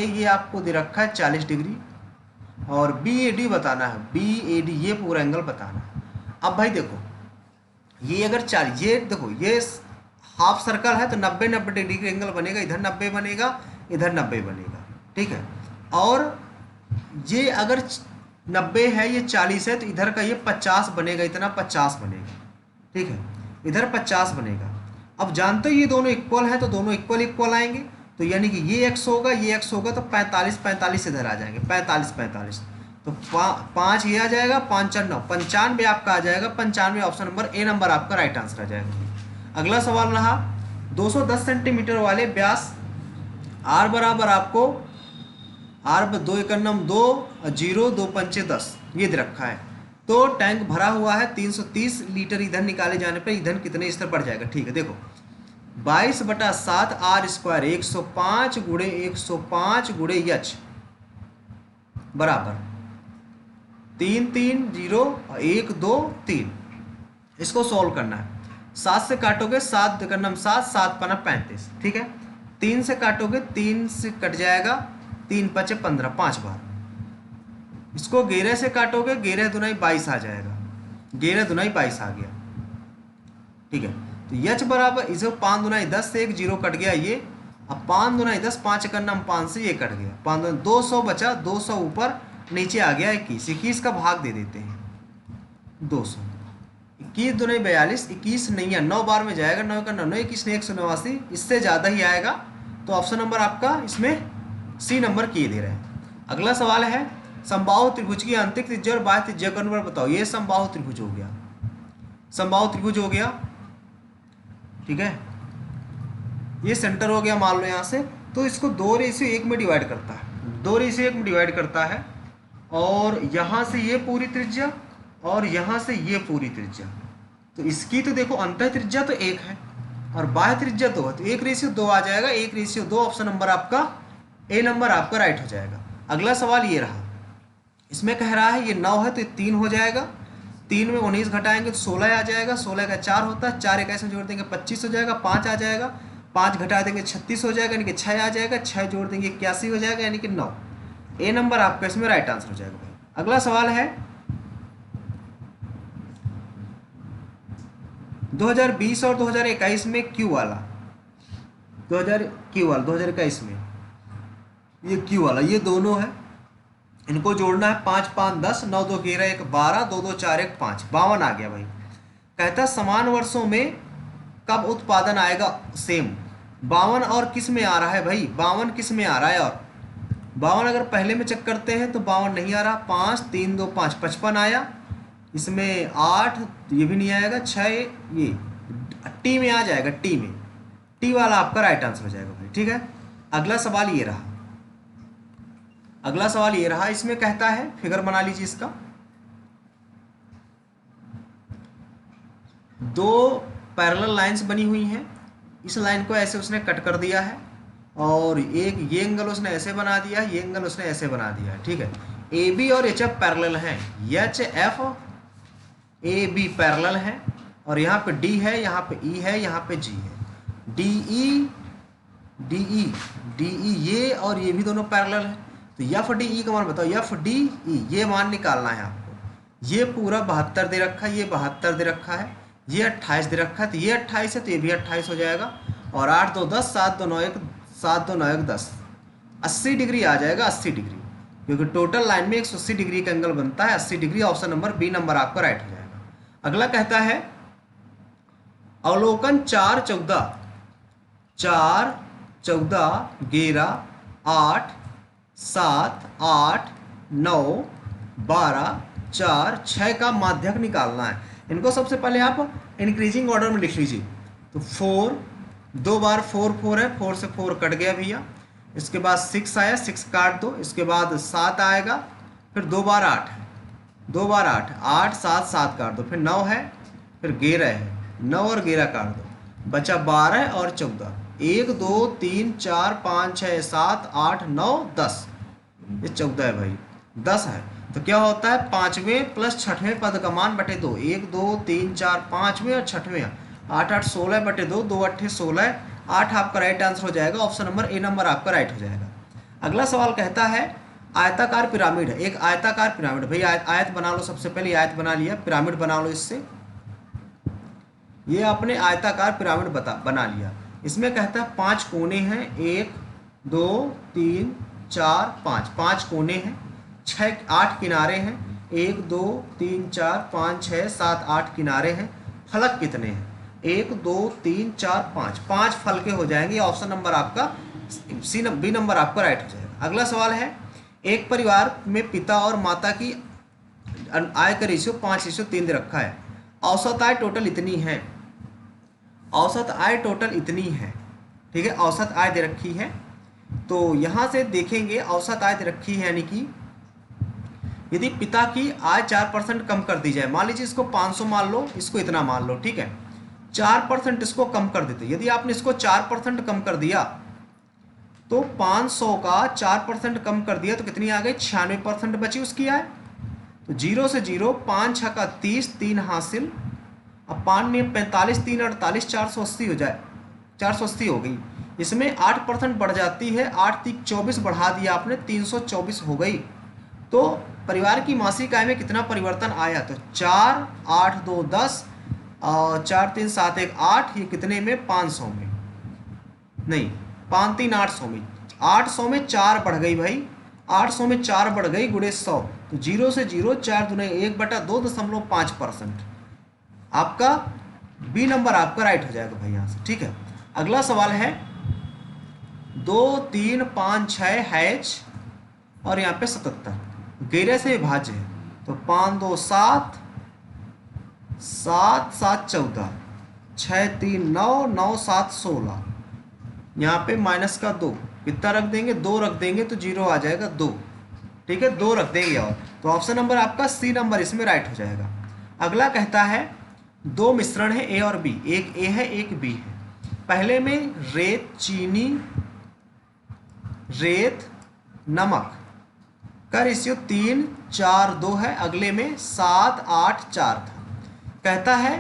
ये आपको दे रखा है 40 डिग्री, और BAD बताना है, BAD ये पूरा एंगल बताना है। अब भाई देखो, ये अगर 40, ये देखो ये हाफ सर्कल है तो 90 डिग्री का एंगल बनेगा, इधर 90 बनेगा, इधर 90 बनेगा, ठीक है। और ये अगर 90 है, ये 40 है, तो इधर का ये 50 बनेगा, इतना 50 बनेगा, ठीक है, इधर 50 बनेगा। अब जानते हो ये दोनों इक्वल है, तो दोनों इक्वल आएंगे, तो यानी कि ये x होगा, ये x होगा, तो 45 इधर आ जाएंगे, 45, तो 5 ये आ जाएगा, 5 4 9, 95 आपका आ जाएगा, 95 ऑप्शन नंबर ए नंबर आपका राइट आंसर आ जाएगा। अगला सवाल रहा, 210 सेंटीमीटर वाले व्यास r बराबर आपको R 2 एकम 2 0 2 पंचे 10 ये दे रखा है, तो टैंक भरा हुआ है 330 लीटर, इधर निकाले जाने पर ईंधन कितने स्तर बढ़ जाएगा, ठीक है। देखो 22/7 R² 105 गुणे 105 गुणे H बराबर 3 3 0 1 2 3, इसको सॉल्व करना है। 7 से काटोगे 7 एकम 7 7 पना 35, ठीक है। 3 से काटोगे 3 से कट जाएगा, 3 5 15 5 बार। इसको 11 से काटोगे, 11 दुनाई 22 आ जाएगा, 11 दुनाई 22 आ गया, ठीक है। तो H बराबर इसे 5 दुनाई 10 से 1 0 कट गया ये, अब 5 दुनाई 10 5 एकम 5 से ये कट गया, 5 दुनाई 200 बचा, 200 ऊपर नीचे आ गया 21 का भाग दे देते हैं 200, 21 दुनाई 42, 21 नहीं है 9 बार में जाएगा, 9 का 9 21 ने 189, इससे ज़्यादा ही आएगा, तो ऑप्शन नंबर आपका इसमें सी नंबर किए दे रहे हैं। अगला सवाल है, समबाहु त्रिभुज की आंतरिक त्रिज्या और बाह्य त्रिज्या का अनुपात बताओ। ये समबाहु त्रिभुज हो गया, समबाहु त्रिभुज हो गया, ठीक है, ये सेंटर हो गया मान लो यहाँ से, तो इसको 2:1 में डिवाइड करता है, 2:1 में डिवाइड करता है, और यहाँ से ये पूरी त्रिज्या और यहाँ से ये पूरी त्रिज्या, तो इसकी तो देखो अंतः त्रिज्या तो 1 है और बाह्य त्रिज्या 2 है, तो 1:2 आ जाएगा, 1:2 ऑप्शन नंबर आपका ए नंबर आपका राइट हो जाएगा। अगला सवाल ये रहा, इसमें कह रहा है ये 9 है तो ये 3 हो जाएगा, 3 में 19 घटाएंगे तो 16 आ जाएगा, 16 का 4 होता है, 4 21 में जोड़ देंगे 25 हो जाएगा, 5 आ जाएगा, 5 घटा देंगे 36 हो जाएगा, यानी कि 6 आ जाएगा, 6 जोड़ देंगे 81 हो जाएगा, यानी कि 9, ए नंबर आपका इसमें राइट आंसर हो जाएगा भाई। अगला सवाल है 2020 और 2021 में क्यू वाला, 2021 में ये क्यू वाला, ये दोनों है, इनको जोड़ना है, 5 5 10 9 2 11 1 12 2 2 4 1 5 52 आ गया भाई। कहता समान वर्षों में कब उत्पादन आएगा सेम, 52 और किस में आ रहा है भाई, 52 किस में आ रहा है, और 52 अगर पहले में चेक करते हैं तो 52 नहीं आ रहा, 5 3 2 5 55 आया, इसमें 8 ये भी नहीं आएगा, 6 ये टी में आ जाएगा, टी में, टी वाला आपका राइट आंसर हो जाएगा भाई, ठीक है। अगला सवाल ये रहा, अगला सवाल ये रहा, इसमें कहता है फिगर बना लीजिए इसका, दो पैरेलल लाइंस बनी हुई हैं, इस लाइन को ऐसे उसने कट कर दिया है, और एक ये एंगल उसने ऐसे बना दिया है, ये एंगल उसने ऐसे बना दिया है, ठीक है। ए बी और एच एफ पैरेलल हैं, H F A B parallel है, और यहाँ पे डी है, यहाँ पे ई है, यहाँ पे जी है, D E D E D E, ये और ये भी दोनों पैरेलल है। तो एफ डी ई का मान बताओ, एफ डी ई ये मान निकालना है आपको। ये पूरा 72 दे रखा है, ये 72 दे रखा है, ये 28 दे रखा है, तो ये 28 है तो ये भी 28 हो जाएगा, और 8 2 10, 7 2 9 1, 7 2 9 1 10, 80 डिग्री आ जाएगा, 80 डिग्री, क्योंकि टोटल लाइन में 180 डिग्री का एंगल बनता है 80 degree. Option number B number आपका राइट हो जाएगा। अगला कहता है अवलोकन 4 14 4 14 11 8 7 8 9 12 4 6 का माध्यक निकालना है। इनको सबसे पहले आप इंक्रीजिंग ऑर्डर में लिख लीजिए। तो 4 दो बार 4 4 है, 4 से 4 कट गया भैया, इसके बाद 6 आया, 6 काट दो, इसके बाद 7 आएगा, फिर 2 बार 8 है, 2 बार 8 8 7 7 काट दो, फिर 9 है, फिर 11 है, 9 और 11 काट दो, बचा 12 और 14, 1 2 3 4 5 6 7 8 9 10, ये 14 है भाई, 10 है। तो क्या होता है, 5वें प्लस 6वें पद का मान बटे 2, 1 2 3 4 5वें और 6वें, 8 8 16 बटे 2, 2 8 16, 8 आपका राइट आंसर हो जाएगा। ऑप्शन नंबर ए नंबर आपका राइट हो जाएगा। अगला सवाल कहता है आयताकार पिरामिड है, एक आयताकार पिरामिड, भाई आयत बना लो, सबसे पहले आयत बना लिया, पिरामिड बना लो इससे, ये आपने आयताकार पिरामिड बना लिया। इसमें कहता है 5 कोने हैं, 1 2 3 4 5, 5 कोने हैं, 8 किनारे हैं, 1 2 3 4 5 6 7 8 किनारे हैं, फलक कितने हैं, 1 2 3 4 5, 5 फलके हो जाएंगे। ऑप्शन नंबर आपका बी नंबर आपका राइट हो जाएगा। अगला सवाल है एक परिवार में पिता और माता की आय का रेशियो 5:3 दे रखा है, औसत आय टोटल इतनी है, औसत आय टोटल इतनी है, ठीक है, औसत आय दे रखी है। तो यहाँ से देखेंगे औसत आय दे रखी है, यानी कि यदि पिता की आय 4% कम कर दी जाए, मान लीजिए इसको 500 मान लो, इसको इतना मान लो, ठीक है, 4% इसको कम कर देते, यदि आपने इसको 4% कम कर दिया तो 500 का 4% कम कर दिया तो कितनी आ गई, 96% बची उसकी आय। तो 0 से 0, 5 6 का 30, 3 हासिल, अब 5 ने 45, 3 48, 480 हो जाए, 480 हो गई। इसमें 8% बढ़ जाती है, 8 3 24 बढ़ा दिया आपने, 324 हो गई। तो परिवार की मासिक आय में कितना परिवर्तन आया, तो 4 8 2 10 और 4 3 7 1 8, ये कितने में, 500 में, नहीं 5 3 800 में, 800 में 4 बढ़ गई भाई, 800 में 4 बढ़ गई गुणे 100, तो 0 से 0, 4 दूने 1/2.5%, आपका बी नंबर आपका राइट हो जाएगा भाई यहाँ से, ठीक है। अगला सवाल है 2 3 5 6 हैच और यहाँ पे 77 11 से विभाज्य है, तो 5 2 7 7 7 14, 6 3 9 9 7 16, यहाँ पे माइनस का 2 कितना रख देंगे, 2 रख देंगे तो 0 आ जाएगा 2, ठीक है, 2 रख देंगे, और तो ऑप्शन नंबर आपका सी नंबर इसमें राइट हो जाएगा। अगला कहता है 2 मिश्रण है ए और बी, एक ए है एक बी है, पहले में रेत चीनी रेत नमक का रेशियो 3 4 2 है, अगले में 7 8 4 था। कहता है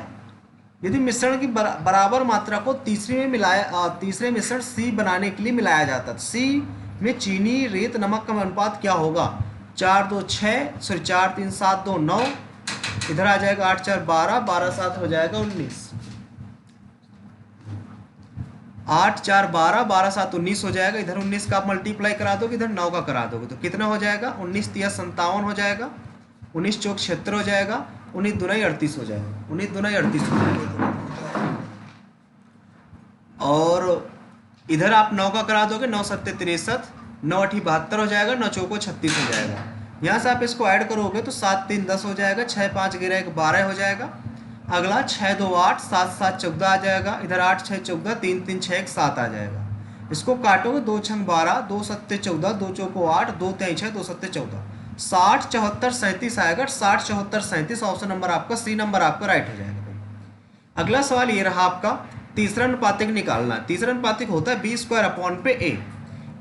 यदि मिश्रण की बराबर मात्रा को तीसरे मिश्रण सी बनाने के लिए मिलाया जाता, तो सी में चीनी रेत नमक का अनुपात क्या होगा, 4 2 6, सॉरी 4 3 7 2 9, इधर आ जाएगा 8 4 12, 12 7 हो जाएगा 19, 8 4 12, 12 7 19 हो जाएगा, इधर 19 का आप मल्टीप्लाई करा दोगे, इधर 9 का करा दोगे, तो कितना हो जाएगा, 19 3 57 हो जाएगा, 19 चौक 76 हो जाएगा, 19 दूना 38 हो जाएगा, 19 दूना 38 हो जाएगा, और इधर आप 9 का करा दोगे, 9 7 63, 9 8 72 हो जाएगा, 9 चौको 36 हो जाएगा। यहाँ से आप इसको ऐड करोगे तो 7 3 10 हो जाएगा, 6 5 11 1 12 हो जाएगा। अगला 6 2 8, 7 7 14 आ जाएगा, इधर 8 6 14, 3 3 6 1 7 आ जाएगा। इसको काटोगे, 2 6 12, 2 7 14, 2 चौको 8, 2 3 6, 2 7 14, 60 74 37 आएगा, 60 74 37, ऑप्शन नंबर आपका सी नंबर आपका राइट हो जाएगा भाई। अगला सवाल ये रहा आपका, तीसरा अनुपातिक निकालना। तीसरा अनुपातिक होता है बी स्क्वायर अपॉन पे ए,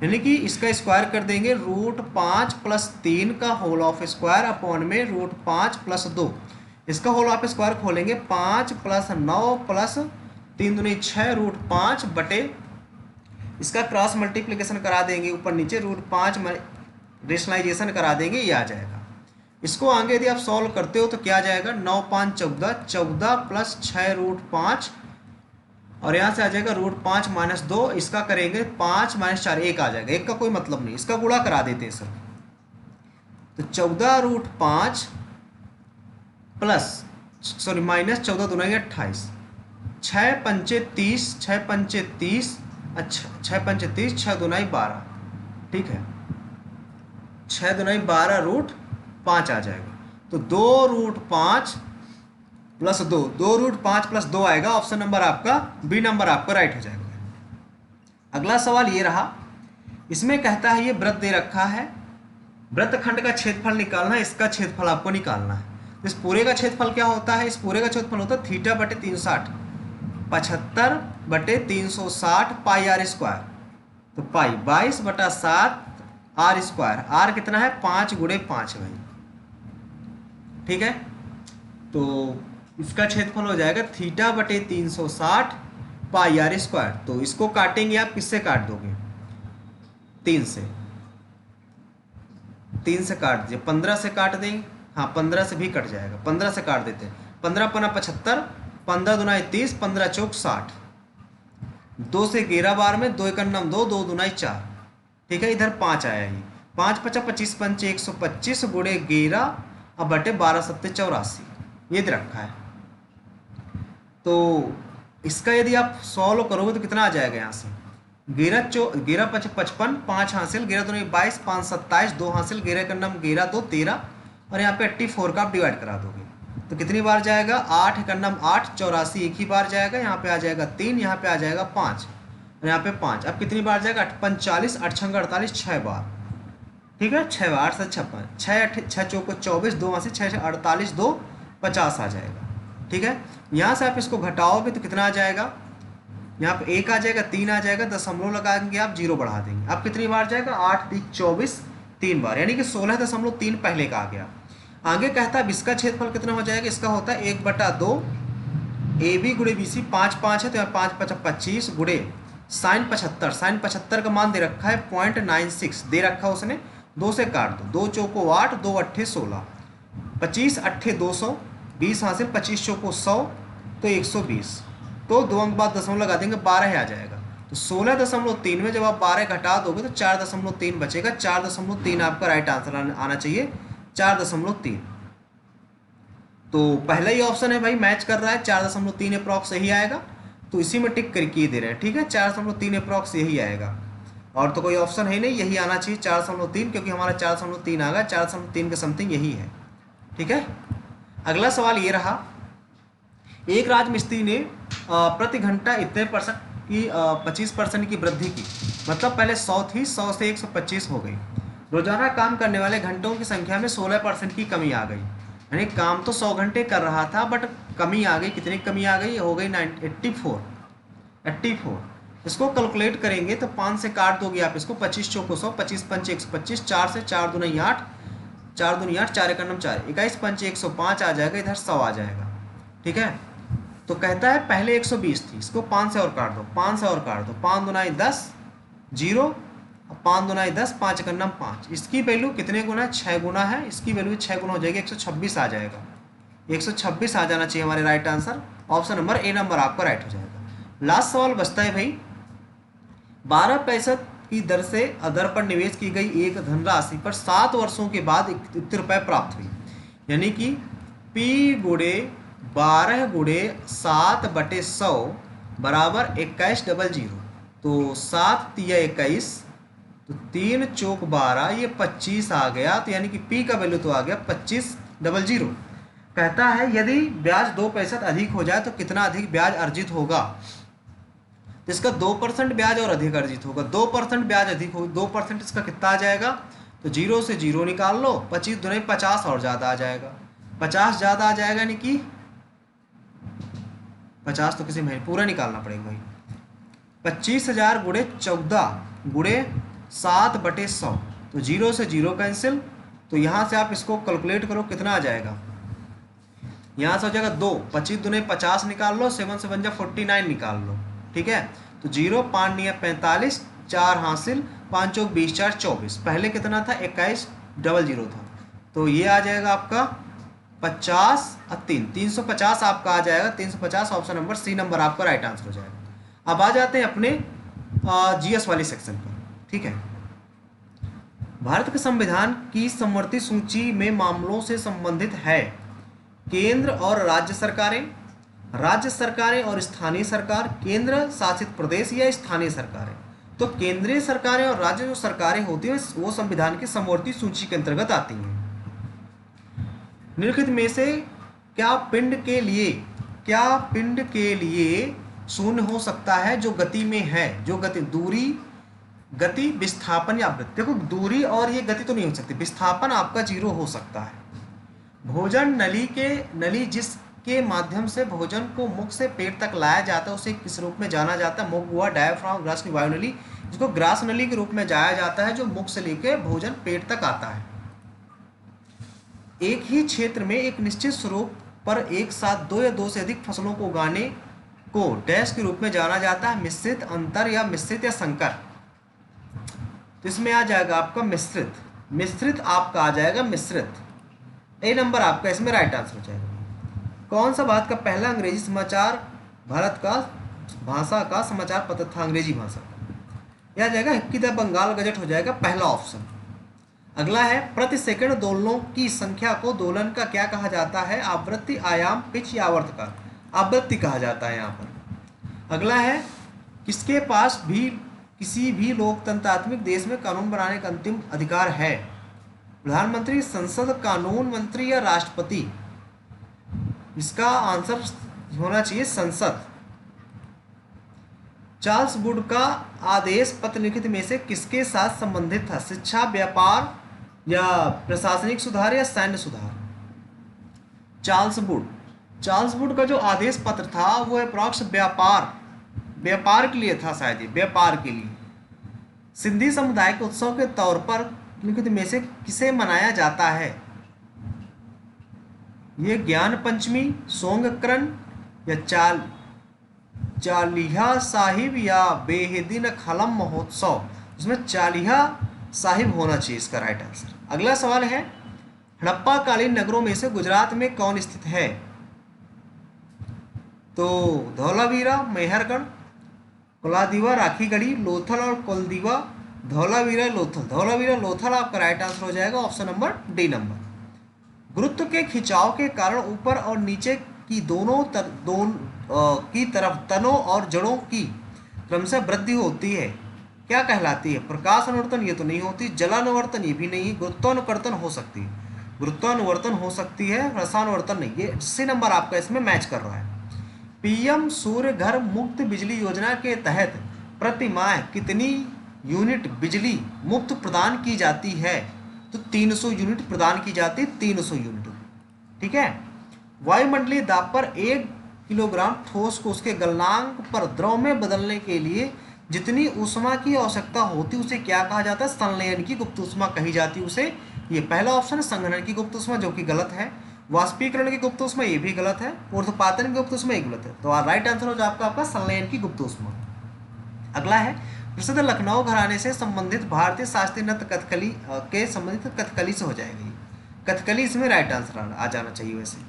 यानी कि इसका स्क्वायर कर देंगे √5 + 3 का होल ऑफ स्क्वायर अपॉन में √5 + 2। इसका होल ऑफ स्क्वायर खोलेंगे 5 + 9 + 3 दूनी 6 √5 बटे, इसका क्रॉस मल्टीप्लिकेशन करा देंगे ऊपर नीचे, √5 रेशनलाइजेशन करा देंगे, ये आ जाएगा। इसको आगे यदि आप सॉल्व करते हो तो क्या आ जाएगा, 9 5 14, 14 + 6 √5, और यहाँ से आ जाएगा √5 - 2, इसका करेंगे 5 - 4, 1 आ जाएगा। 1 का कोई मतलब नहीं, इसका गुणा करा देते हैं सर। तो 14 √5 प्लस -14 दूना 28, 6 पंचे 30, 6 पंचे 30, अच्छा 6 पंचे 30, 6 दूनाई 12, ठीक है, 6 दूनाई 12 √5 आ जाएगा। तो 2 √5 + 2, 2 √5 + 2 आएगा, ऑप्शन नंबर आपका बी नंबर आपका राइट हो जाएगा। अगला सवाल ये रहा, इसमें कहता है ये वृत्त दे रखा है, वृत्तखंड का क्षेत्रफल निकालना है, इसका क्षेत्रफल आपको निकालना है। इस पूरे का क्षेत्रफल क्या होता है, इस पूरे का क्षेत्रफल होता है θ/360, 75/360 πr²। तो पाई 22/7 r², r कितना है 5 × 5 भाई, ठीक है। तो इसका क्षेत्रफल हो जाएगा θ/360 πr²। तो इसको काटेंगे आप, किससे काट दोगे, 3 से, 3 से काट दीजिए, 15 से काट देंगे, हाँ 15 से भी कट जाएगा, 15 से काट देते हैं। 15 × 5 = 75, 15 दूना 30, 15 चौक 60, 2 से 11 बार में, 2 × 9 2, 2 दूना 4, ठीक है। इधर 5 आया, ये 5 × 5 = 25, 5 × 125 × 11 अब बटे 12 × 7 = 84, ये दे रखा है। तो इसका यदि आप सॉल्व करोगे तो कितना आ जाएगा, यहाँ से 11 × 5 = 55, 5 हासिल, 11 दूनी 22, 5 27, 2 हासिल, 11 × 9 11, 2 13, और यहाँ पे 84 का आप डिवाइड करा दोगे तो कितनी बार जाएगा, 8 × 9 8, 84 एक ही बार जाएगा, यहाँ पे आ जाएगा 3, यहाँ पे आ जाएगा 5, और यहाँ पे 5, अब कितनी बार जाएगा, 45, 8 × 6 = 48, 6 बार, ठीक है, 6 बार, 8 × 7 = 56, 6 चौको 24, 2 से 6 48, 2 50 आ जाएगा, ठीक है। यहाँ से आप इसको घटाओगे तो कितना आ जाएगा, यहाँ पे 1 आ जाएगा, 3 आ जाएगा, दशमलव लगाएंगे आप, 0 बढ़ा देंगे, अब कितनी बार जाएगा, 8 × 24, 3 बार, यानी कि 16.3 पहले का आ गया। आगे कहता है इसका क्षेत्रफल कितना हो जाएगा, इसका होता है 1/2 AB × BC, 5 5 है तो 5 × 5 = 25 गुणे sin 75, sin 75 का मान दे रखा है 0.96 दे रखा है उसने, 2 से काट दो, 2 चौको 8, 2 8 16, 25 8 200, 20 हासिल, 25 चौको 100, तो 120, तो 2 अंक बाद दशमलव लगा देंगे, 12 आ जाएगा। तो 16.3 में जब आप 12 घटा दोगे तो 4.3 बचेगा, 4.3 आपका राइट आंसर आना चाहिए, 4.3। तो पहला ही ऑप्शन है भाई, मैच कर रहा है, 4.3 अप्रॉक्स यही आएगा, तो इसी में टिक करके दे रहे हैं, ठीक है, 4.3 अप्रॉक्स यही आएगा, और तो कोई ऑप्शन है नहीं, यही आना चाहिए 4.3, क्योंकि हमारा 4.3 आ गया, 4.3 के समथिंग यही है, ठीक है। अगला सवाल ये रहा, एक राजमिस्त्री ने प्रति घंटा इतने % की 25% की वृद्धि की, मतलब पहले 100 थी, 100 से 125 हो गई। रोजाना काम करने वाले घंटों की संख्या में 16% की कमी आ गई, यानी काम तो 100 घंटे कर रहा था बट कमी आ गई, कितनी कमी आ गई, हो गई 84। इसको कैलकुलेट करेंगे तो 5 से काट दोगे आप इसको, 25 चौको 100, 25 पंचे 125, 4 से 4 दूनी 8, 4 दूनी 8, 4 × 9 4, 21 पंचे 105 आ जाएगा, इधर 100 आ जाएगा, ठीक है। तो कहता है पहले 120 थी, इसको 5 से और काट दो, 5 से और काट दो, 5 दूनाई 10 0, 5 दूनाई 10, 5 × 9 5, इसकी वैल्यू कितने गुना है, 6 गुना है, इसकी वैल्यू 6 गुना हो जाएगी, 126 आ जाएगा, 126 आ जाना चाहिए हमारे right answer, option number A number आपका राइट हो जाएगा। लास्ट सवाल बचता है भाई, 12% की दर से दर पर निवेश की गई एक धनराशि पर 7 वर्षों के बाद 71 रुपये प्राप्त हुई, यानी कि P × 12 × 7/100 बराबर 2100, तो 7 तिया 21, तो 3 चौक 12, ये 25 आ गया, तो यानी कि P का वैल्यू तो आ गया 2500। कहता है यदि ब्याज 2% अधिक हो जाए तो कितना अधिक ब्याज अर्जित होगा, तो इसका 2% ब्याज और अधिक अर्जित होगा, 2% ब्याज अधिक हो, 2% इसका कितना आ जाएगा, तो 0 से 0 निकाल लो, 25 दूनी 50 और ज़्यादा आ जाएगा, 50 ज़्यादा आ जाएगा, यानी कि 50 तो किसी महीने पूरा निकालना पड़ेगा भाई। 25,000 गुणे 14 गुणे 7/100, तो 0 से 0 कैंसिल। तो यहाँ से आप इसको कैलकुलेट करो कितना आ जाएगा। यहाँ से हो जाएगा 2, 25 दूने 50 निकाल लो, 7 से 1 जा 49 निकाल लो, ठीक है। तो 0, 5 नहीं है 45, 4 हासिल, 5 चौक 20, 4 24। पहले कितना था 2100 था, तो ये आ जाएगा आपका 50 और 3, 350 आपका आ जाएगा। 350 ऑप्शन नंबर सी नंबर आपका राइट आंसर हो जाएगा। अब आ जाते हैं अपने जीएस वाले सेक्शन पर, ठीक है। भारत के संविधान की समवर्ती सूची में मामलों से संबंधित है केंद्र और राज्य सरकारें और स्थानीय सरकार, केंद्र शासित प्रदेश या स्थानीय सरकारें। तो केंद्रीय सरकारें और राज्य जो सरकारें होती हैं वो संविधान की समवर्ती सूची के अंतर्गत आती हैं। निम्नलिखित में से क्या पिंड के लिए शून्य हो सकता है जो गति में है, जो गति, दूरी, गति, विस्थापन या वृत्ति। देखो दूरी और ये गति तो नहीं हो सकती, विस्थापन आपका 0 हो सकता है। भोजन नली जिसके माध्यम से भोजन को मुख से पेट तक लाया जाता है उसे किस रूप में जाना जाता है। मुख, गुहा, डायफ्राम, ग्रास की वायु नली, जिसको ग्रास नली के रूप में जाया जाता है, जो मुख से लेकर भोजन पेट तक आता है। एक ही क्षेत्र में एक निश्चित स्वरूप पर एक साथ 2 या 2 से अधिक फसलों को उगाने को डैश के रूप में जाना जाता है, मिश्रित, अंतर या मिश्रित या संकर। तो इसमें आ जाएगा आपका मिश्रित आपका आ जाएगा मिश्रित। ए नंबर आपका इसमें राइट आंसर हो जाएगा। कौन सा भारत का पहला अंग्रेजी समाचार, भारत का भाषा का समाचार पत्र था अंग्रेजी भाषा का? यह आ जाएगा हिक्की द बंगाल गजट हो जाएगा पहला ऑप्शन। अगला है प्रति सेकंड दोलनों की संख्या को दोलन का क्या कहा जाता है? आवृत्ति, आयाम, पिच या आवर्तकाल? आवृत्ति कहा जाता है यहाँ पर। अगला है किसके पास भी किसी भी लोकतंत्रात्मक देश में कानून बनाने का अंतिम अधिकार है? प्रधानमंत्री, संसद, कानून मंत्री या राष्ट्रपति? इसका आंसर होना चाहिए संसद। चार्ल्स वुड का आदेश पत्र लिखित में से किसके साथ संबंधित था? शिक्षा, व्यापार या प्रशासनिक सुधार या सैन्य सुधार? चार्ल्स वुड का जो आदेश पत्र था वो अप्रॉक्स व्यापार के लिए था, शायद ये व्यापार के लिए। सिंधी समुदाय के उत्सव के तौर पर लिखित में से किसे मनाया जाता है? ये ज्ञान पंचमी, सोंगकरन या चालिहा साहिब या बेहदीन खलम महोत्सव? इसमें चालिहा साहिब होना चाहिए इसका राइट आंसर। अगला सवाल है हड़प्पा कालीन नगरों में से गुजरात में कौन स्थित है? तो धौलावीरा, मेहरगढ़, कोलादीवा, राखीगढ़ी, लोथल और कोलदीवा। धौलावीरा लोथल आपका राइट आंसर हो जाएगा ऑप्शन नंबर डी नंबर। गुरुत्व के खिंचाव के कारण ऊपर और नीचे की दोनों की तरफ तनों और जड़ों की क्रमशः वृद्धि होती है, क्या कहलाती है? प्रकाश अनुवर्तन ये तो नहीं होती, जलानुवर्तन ये भी नहीं, गुरुत्वानुवर्तन हो सकती है, गुरुत्वानुवर्तन हो सकती है, रसानुवर्तन नहीं। ये सी नंबर आपका इसमें मैच कर रहा है। पीएम सूर्य घर मुफ्त बिजली योजना के तहत प्रति माह कितनी यूनिट बिजली मुफ्त प्रदान की जाती है? तो 300 यूनिट प्रदान की जाती है, 300 यूनिट, ठीक है। वायुमंडलीय दाब पर 1 किलोग्राम ठोस को उसके गलनांक पर द्रव में बदलने के लिए जितनी ऊष्मा की आवश्यकता होती उसे क्या कहा जाता है? संलयन की गुप्त ऊष्मा कही जाती है उसे। ये पहला ऑप्शन है संघनन की गुप्त ऊष्मा, जो कि गलत है। वाष्पीकरण की गुप्त ऊष्मा ये भी गलत है। ऊर्ध्वपातन की गुप्त ऊष्मा ये गलत है। तो राइट आंसर हो जाएगा आपका संलयन की गुप्त ऊष्मा। अगला है प्रसिद्ध लखनऊ घराने से संबंधित भारतीय शास्त्रीय नृत्य कथकली के संबंधित कथकली से हो जाएगी। कथकली इसमें राइट आंसर आ जाना चाहिए वैसे।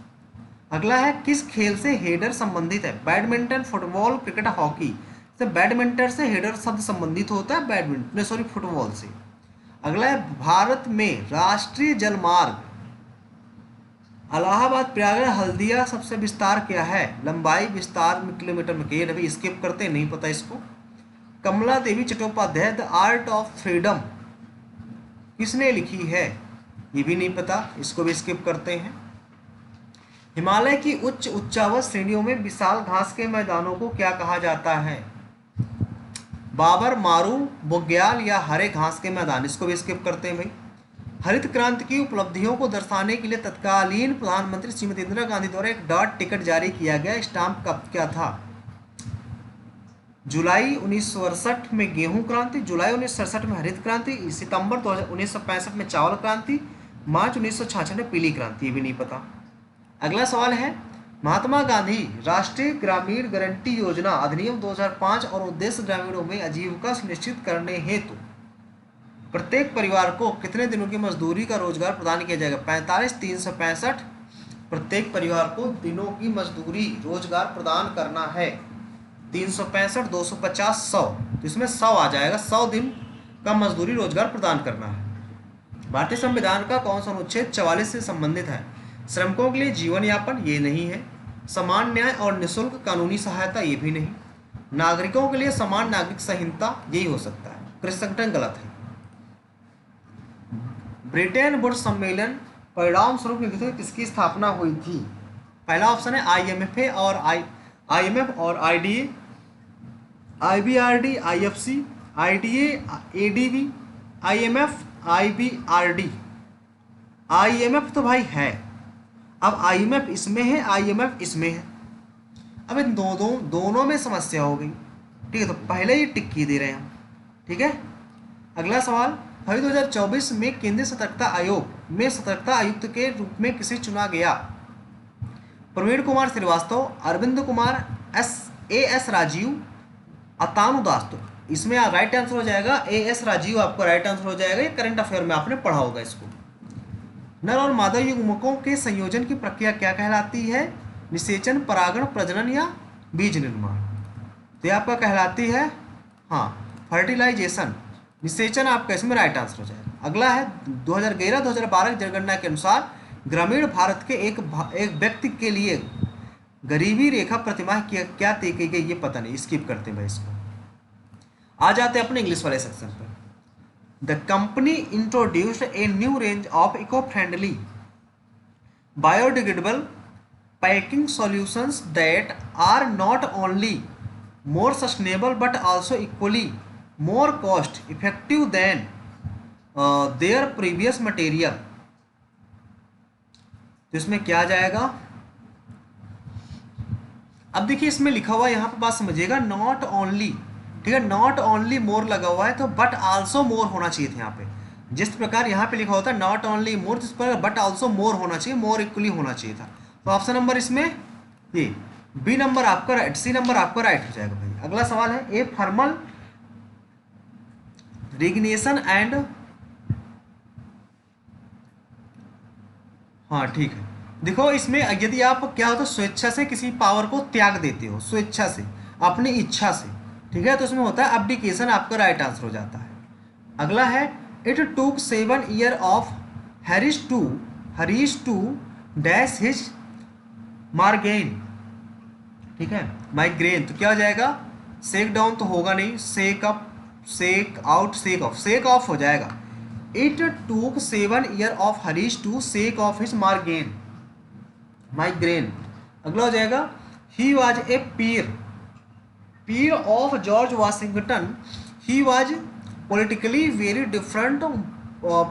अगला है किस खेल से हेडर संबंधित है? Badminton, football, cricket, hockey? तो बैडमिंटन से हेडर शब्द संबंधित होता है फुटबॉल से। अगला है भारत में राष्ट्रीय जलमार्ग इलाहाबाद, प्रयागराज, हल्दिया सबसे विस्तार क्या है? लंबाई, विस्तार में किलोमीटर में? ये अभी स्किप करते, नहीं पता इसको। Kamala Devi Chattopadhyay the art of freedom किसने लिखी है? ये भी नहीं पता, इसको भी स्किप करते हैं। हिमालय की उच्चावच श्रेणियों में विशाल घास के मैदानों को क्या कहा जाता है? बाबर, मारू, बुग्याल या हरे घास के मैदान? इसको भी स्किप करते हैं भाई। हरित क्रांति की उपलब्धियों को दर्शाने के लिए तत्कालीन प्रधानमंत्री श्रीमती इंदिरा गांधी द्वारा एक डॉट टिकट जारी किया गया। स्टाम्प कब क्या था? जुलाई 1968 में गेहूं क्रांति, जुलाई 1967 में हरित क्रांति, सितंबर 1965 में चावल क्रांति, मार्च 1966 में पीली क्रांति। ये भी नहीं पता। अगला सवाल है, महात्मा गांधी राष्ट्रीय ग्रामीण गारंटी योजना अधिनियम 2005 और उद्देश्य ग्रामीणों में आजीविका सुनिश्चित करने हेतु प्रत्येक परिवार को कितने दिनों की मजदूरी का रोजगार प्रदान किया जाएगा? 45, 365। प्रत्येक परिवार को दिनों की मजदूरी रोजगार प्रदान करना है। 365, 250, 100। तो इसमें 100 आ जाएगा। 100 दिन का मजदूरी रोजगार प्रदान करना है। भारतीय संविधान का कौन सा अनुच्छेद 44 से संबंधित है? श्रमिकों के लिए जीवन यापन, ये नहीं है। समान न्याय और निःशुल्क कानूनी सहायता, ये भी नहीं। नागरिकों के लिए समान नागरिक संहिता, यही हो सकता है। कृषि संगठन गलत है। ब्रिटेन वुड्स सम्मेलन परिणाम स्वरूप निम्नलिखित किसकी स्थापना हुई थी? पहला ऑप्शन है IMF और IMF और IDA, IBRD, IFC, IDA, ADB, IMF, IBRD। IMF तो भाई है, अब IMF इसमें है, IMF इसमें है। अब इन दोनों में समस्या हो गई। ठीक है, तो पहले ही टिक्की दे रहे हैं हम। ठीक है, अगला सवाल, फरवरी 2024 में केंद्रीय सतर्कता आयोग में सतर्कता आयुक्त के रूप में किसे चुना गया? प्रवीण कुमार श्रीवास्तव, अरविंद कुमार, AS राजीव, अतानु दास। तो इसमें राइट आंसर हो जाएगा AS राजीव, आपको राइट आंसर हो जाएगा। ये करंट अफेयर में आपने पढ़ा होगा इसको। नर और मादा युग्मकों के संयोजन की प्रक्रिया क्या कहलाती है? निषेचन, परागण, प्रजनन या बीज निर्माण। तो ये आपका कहलाती है फर्टिलाइजेशन। निषेचन आपका इसमें राइट आंसर हो जाएगा। अगला है 2011-2012 की जनगणना के अनुसार ग्रामीण भारत के एक व्यक्ति के लिए गरीबी रेखा प्रतिमाह क्या तय की गई? ये पता नहीं, स्किप करते हैं भाई इसको। आ जाते हैं अपने इंग्लिश वाले सेक्शन पर। The company introduced a new range of eco friendly biodegradable packing solutions that are not only more sustainable but also equally more cost effective than their previous material। तो इसमें क्या जाएगा? अब देखिए इसमें लिखा हुआ है, यहाँ पर बात समझिएगा, नॉट ओनली। ठीक है, नॉट ओनली मोर लगा हुआ है, तो बट आल्सो मोर होना चाहिए था यहाँ पे। जिस प्रकार यहाँ पे लिखा होता है नॉट ओनली मोर, जिस प्रकार बट आल्सो मोर होना चाहिए, मोर इक्वली होना चाहिए था। तो ऑप्शन नंबर इसमें ये बी नंबर आपका राइट, सी नंबर आपका राइट हो जाएगा भाई। अगला सवाल है, ए फॉर्मल रिग्नेशन एंड, ठीक है। देखो इसमें यदि आप क्या होता है स्वेच्छा से किसी पावर को त्याग देते हो, स्वेच्छा से, अपनी इच्छा से, ठीक है, तो इसमें होता है अब्डिकेशन, आपका राइट आंसर हो जाता है। अगला है, it took 7 year of Harris to dash his migraine. ठीक है, माइग्रेन। तो क्या हो जाएगा? सेक डाउन तो होगा नहीं, shake up, shake out, shake off, shake off हो जाएगा। It took 7 year of Harish to shake off his migraine. अगला हो जाएगा, he was a peer of George Washington. He was politically very different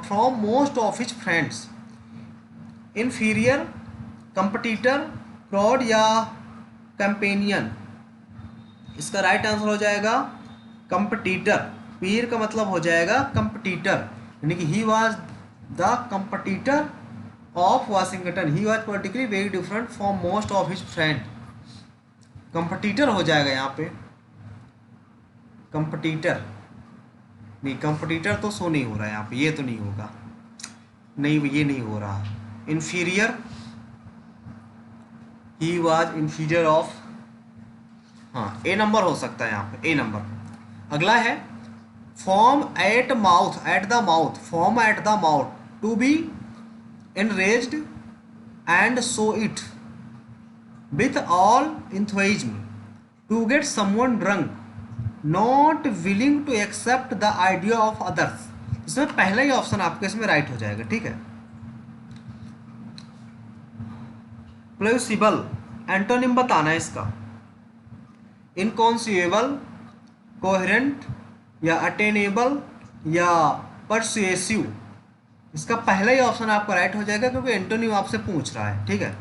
from most of his friends. Inferior, competitor, proud या companion. इसका right answer हो जाएगा competitor. पीर का मतलब हो जाएगा कंपटीटर, यानी कि he was the competitor of Washington. He was politically very different from most of his friend. Competitor हो जाएगा यहाँ पे, कंपटीटर नहीं, कंपटीटर तो शो नहीं हो रहा है यहाँ पे, ये तो नहीं होगा, नहीं ये नहीं हो रहा। Inferior, he was inferior of, A number हो सकता है यहाँ पे, ए नंबर। अगला है, foam at the mouth to be enraged and show it with all enthusiasm, to get someone drunk, not willing to accept the idea of others। इसमें पहला ही option आपके इसमें राइट हो जाएगा। ठीक है, प्लॉसिबल एंटोनिम बताना है इसका। इनकॉन्सिएबल, कोहेरेंट या अटेनेबल या परसुएसिव। इसका पहला ही ऑप्शन आपका राइट हो जाएगा क्योंकि एंटोनिम आपसे पूछ रहा है, ठीक है।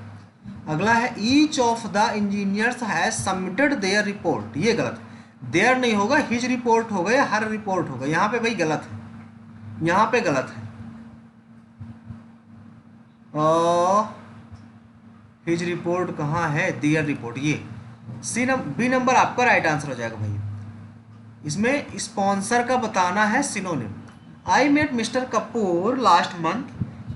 अगला है each of the engineers has submitted there report, ये गलत है, देयर नहीं होगा, हिज रिपोर्ट होगा या हर रिपोर्ट होगा, यहाँ पे भाई गलत है, यहाँ पे गलत है। हिज रिपोर्ट कहाँ है, देयर रिपोर्ट, ये बी नंबर आपका राइट आंसर हो जाएगा भाई। इसमें स्पॉन्सर का बताना है synonym. I met mister Kapoor last month,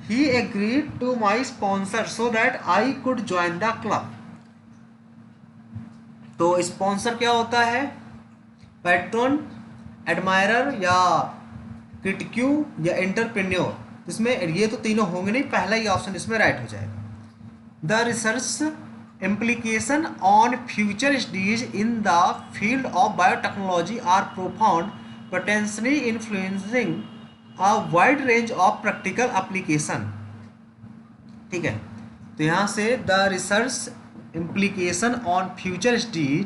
he agreed to my sponsor so that I could join the club. तो स्पॉन्सर क्या होता है, पैट्रन, एडमायरर या क्रिटिक्यू या एंटरप्रेन्योर, इसमें ये तो तीनों होंगे नहीं, पहला ही ऑप्शन इसमें राइट हो जाएगा। The research implication on future studies in the field of biotechnology are profound, potentially influencing a wide range of practical application। ठीक है, तो यहाँ से the research implication on future studies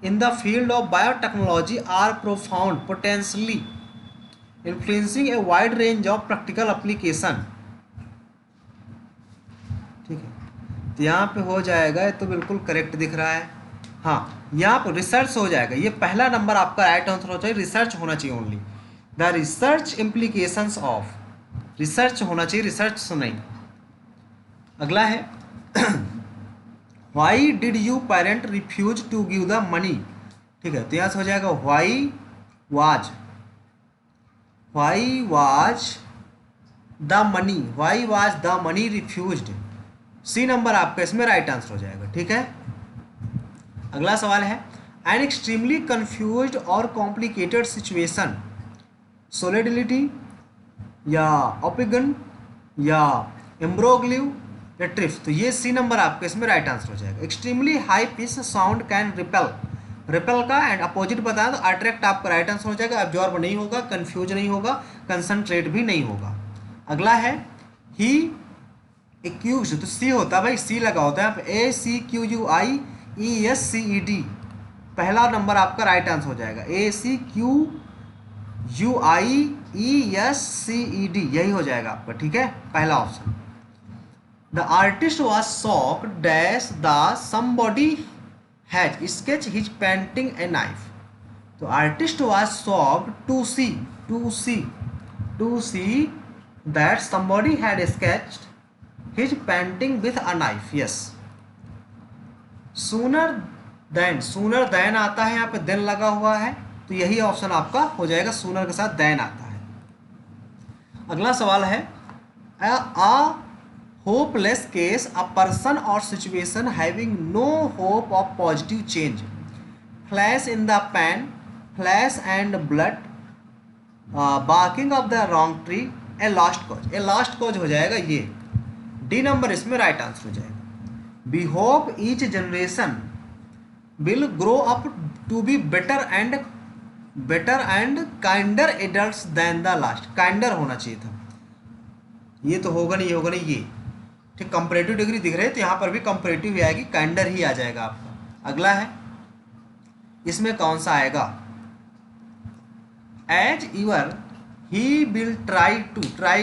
in the field of biotechnology are profound, potentially influencing a wide range of practical application। ठीक है, तो यहाँ पे हो जाएगा, ये तो बिल्कुल करेक्ट दिख रहा है। हाँ, यहाँ पर रिसर्च हो जाएगा, ये पहला नंबर आपका राइट आंसर हो चाहिए, रिसर्च होना चाहिए only, the research implications of, research होना चाहिए, रिसर्च से नहीं। अगला है why did you parent refuse to give the money. ठीक है, तो यहाँ से हो जाएगा why was the money refused, C number आपका इसमें राइट आंसर हो जाएगा। ठीक है, अगला सवाल है एन एक्सट्रीमली कंफ्यूज्ड और कॉम्प्लिकेटेड सिचुएशन, सोलिडिलिटी या ओपिगन या एम्ब्रोग्लिव या ट्रिफ, तो ये सी नंबर आपका इसमें राइट आंसर हो जाएगा। Extremely high pitch sound can repel का एंड अपोजिट बताया तो अट्रैक्ट आपका राइट आंसर हो जाएगा, एब्जॉर्ब नहीं होगा, कंफ्यूज नहीं होगा, कंसंट्रेट भी नहीं होगा। अगला है ही एक्यूज, तो सी होता है भाई, सी लगा होता है यहाँ पे, ACQUIESCED, पहला नंबर आपका राइट आंसर हो जाएगा, ACQUIESCED, यही हो जाएगा आपका। ठीक है, पहला option. The artist was shocked dash the somebody has sketch his painting a knife, तो artist was shocked to see that somebody had sketched his painting with a knife, yes. Sooner than आता है, यहाँ पे then लगा हुआ है, तो यही ऑप्शन आपका हो जाएगा, सूनर के साथ देन आता है। अगला सवाल है a hopeless case, a person और situation having no hope of positive change, flash in the pan, flash and blood, barking of the wrong tree, a lost cause हो जाएगा, ये डी नंबर इसमें राइट आंसर हो जाएगा। We hope each generation will grow up to be better and kinder adults than the last, kinder होना चाहिए था, ये तो होगा नहीं, ये ठीक। कंपैरेटिव डिग्री दिख रहे है तो यहाँ पर भी कंपैरेटिव ही आएगी, काइंडर ही आ जाएगा आपका। अगला है इसमें कौन सा आएगा, as your he will try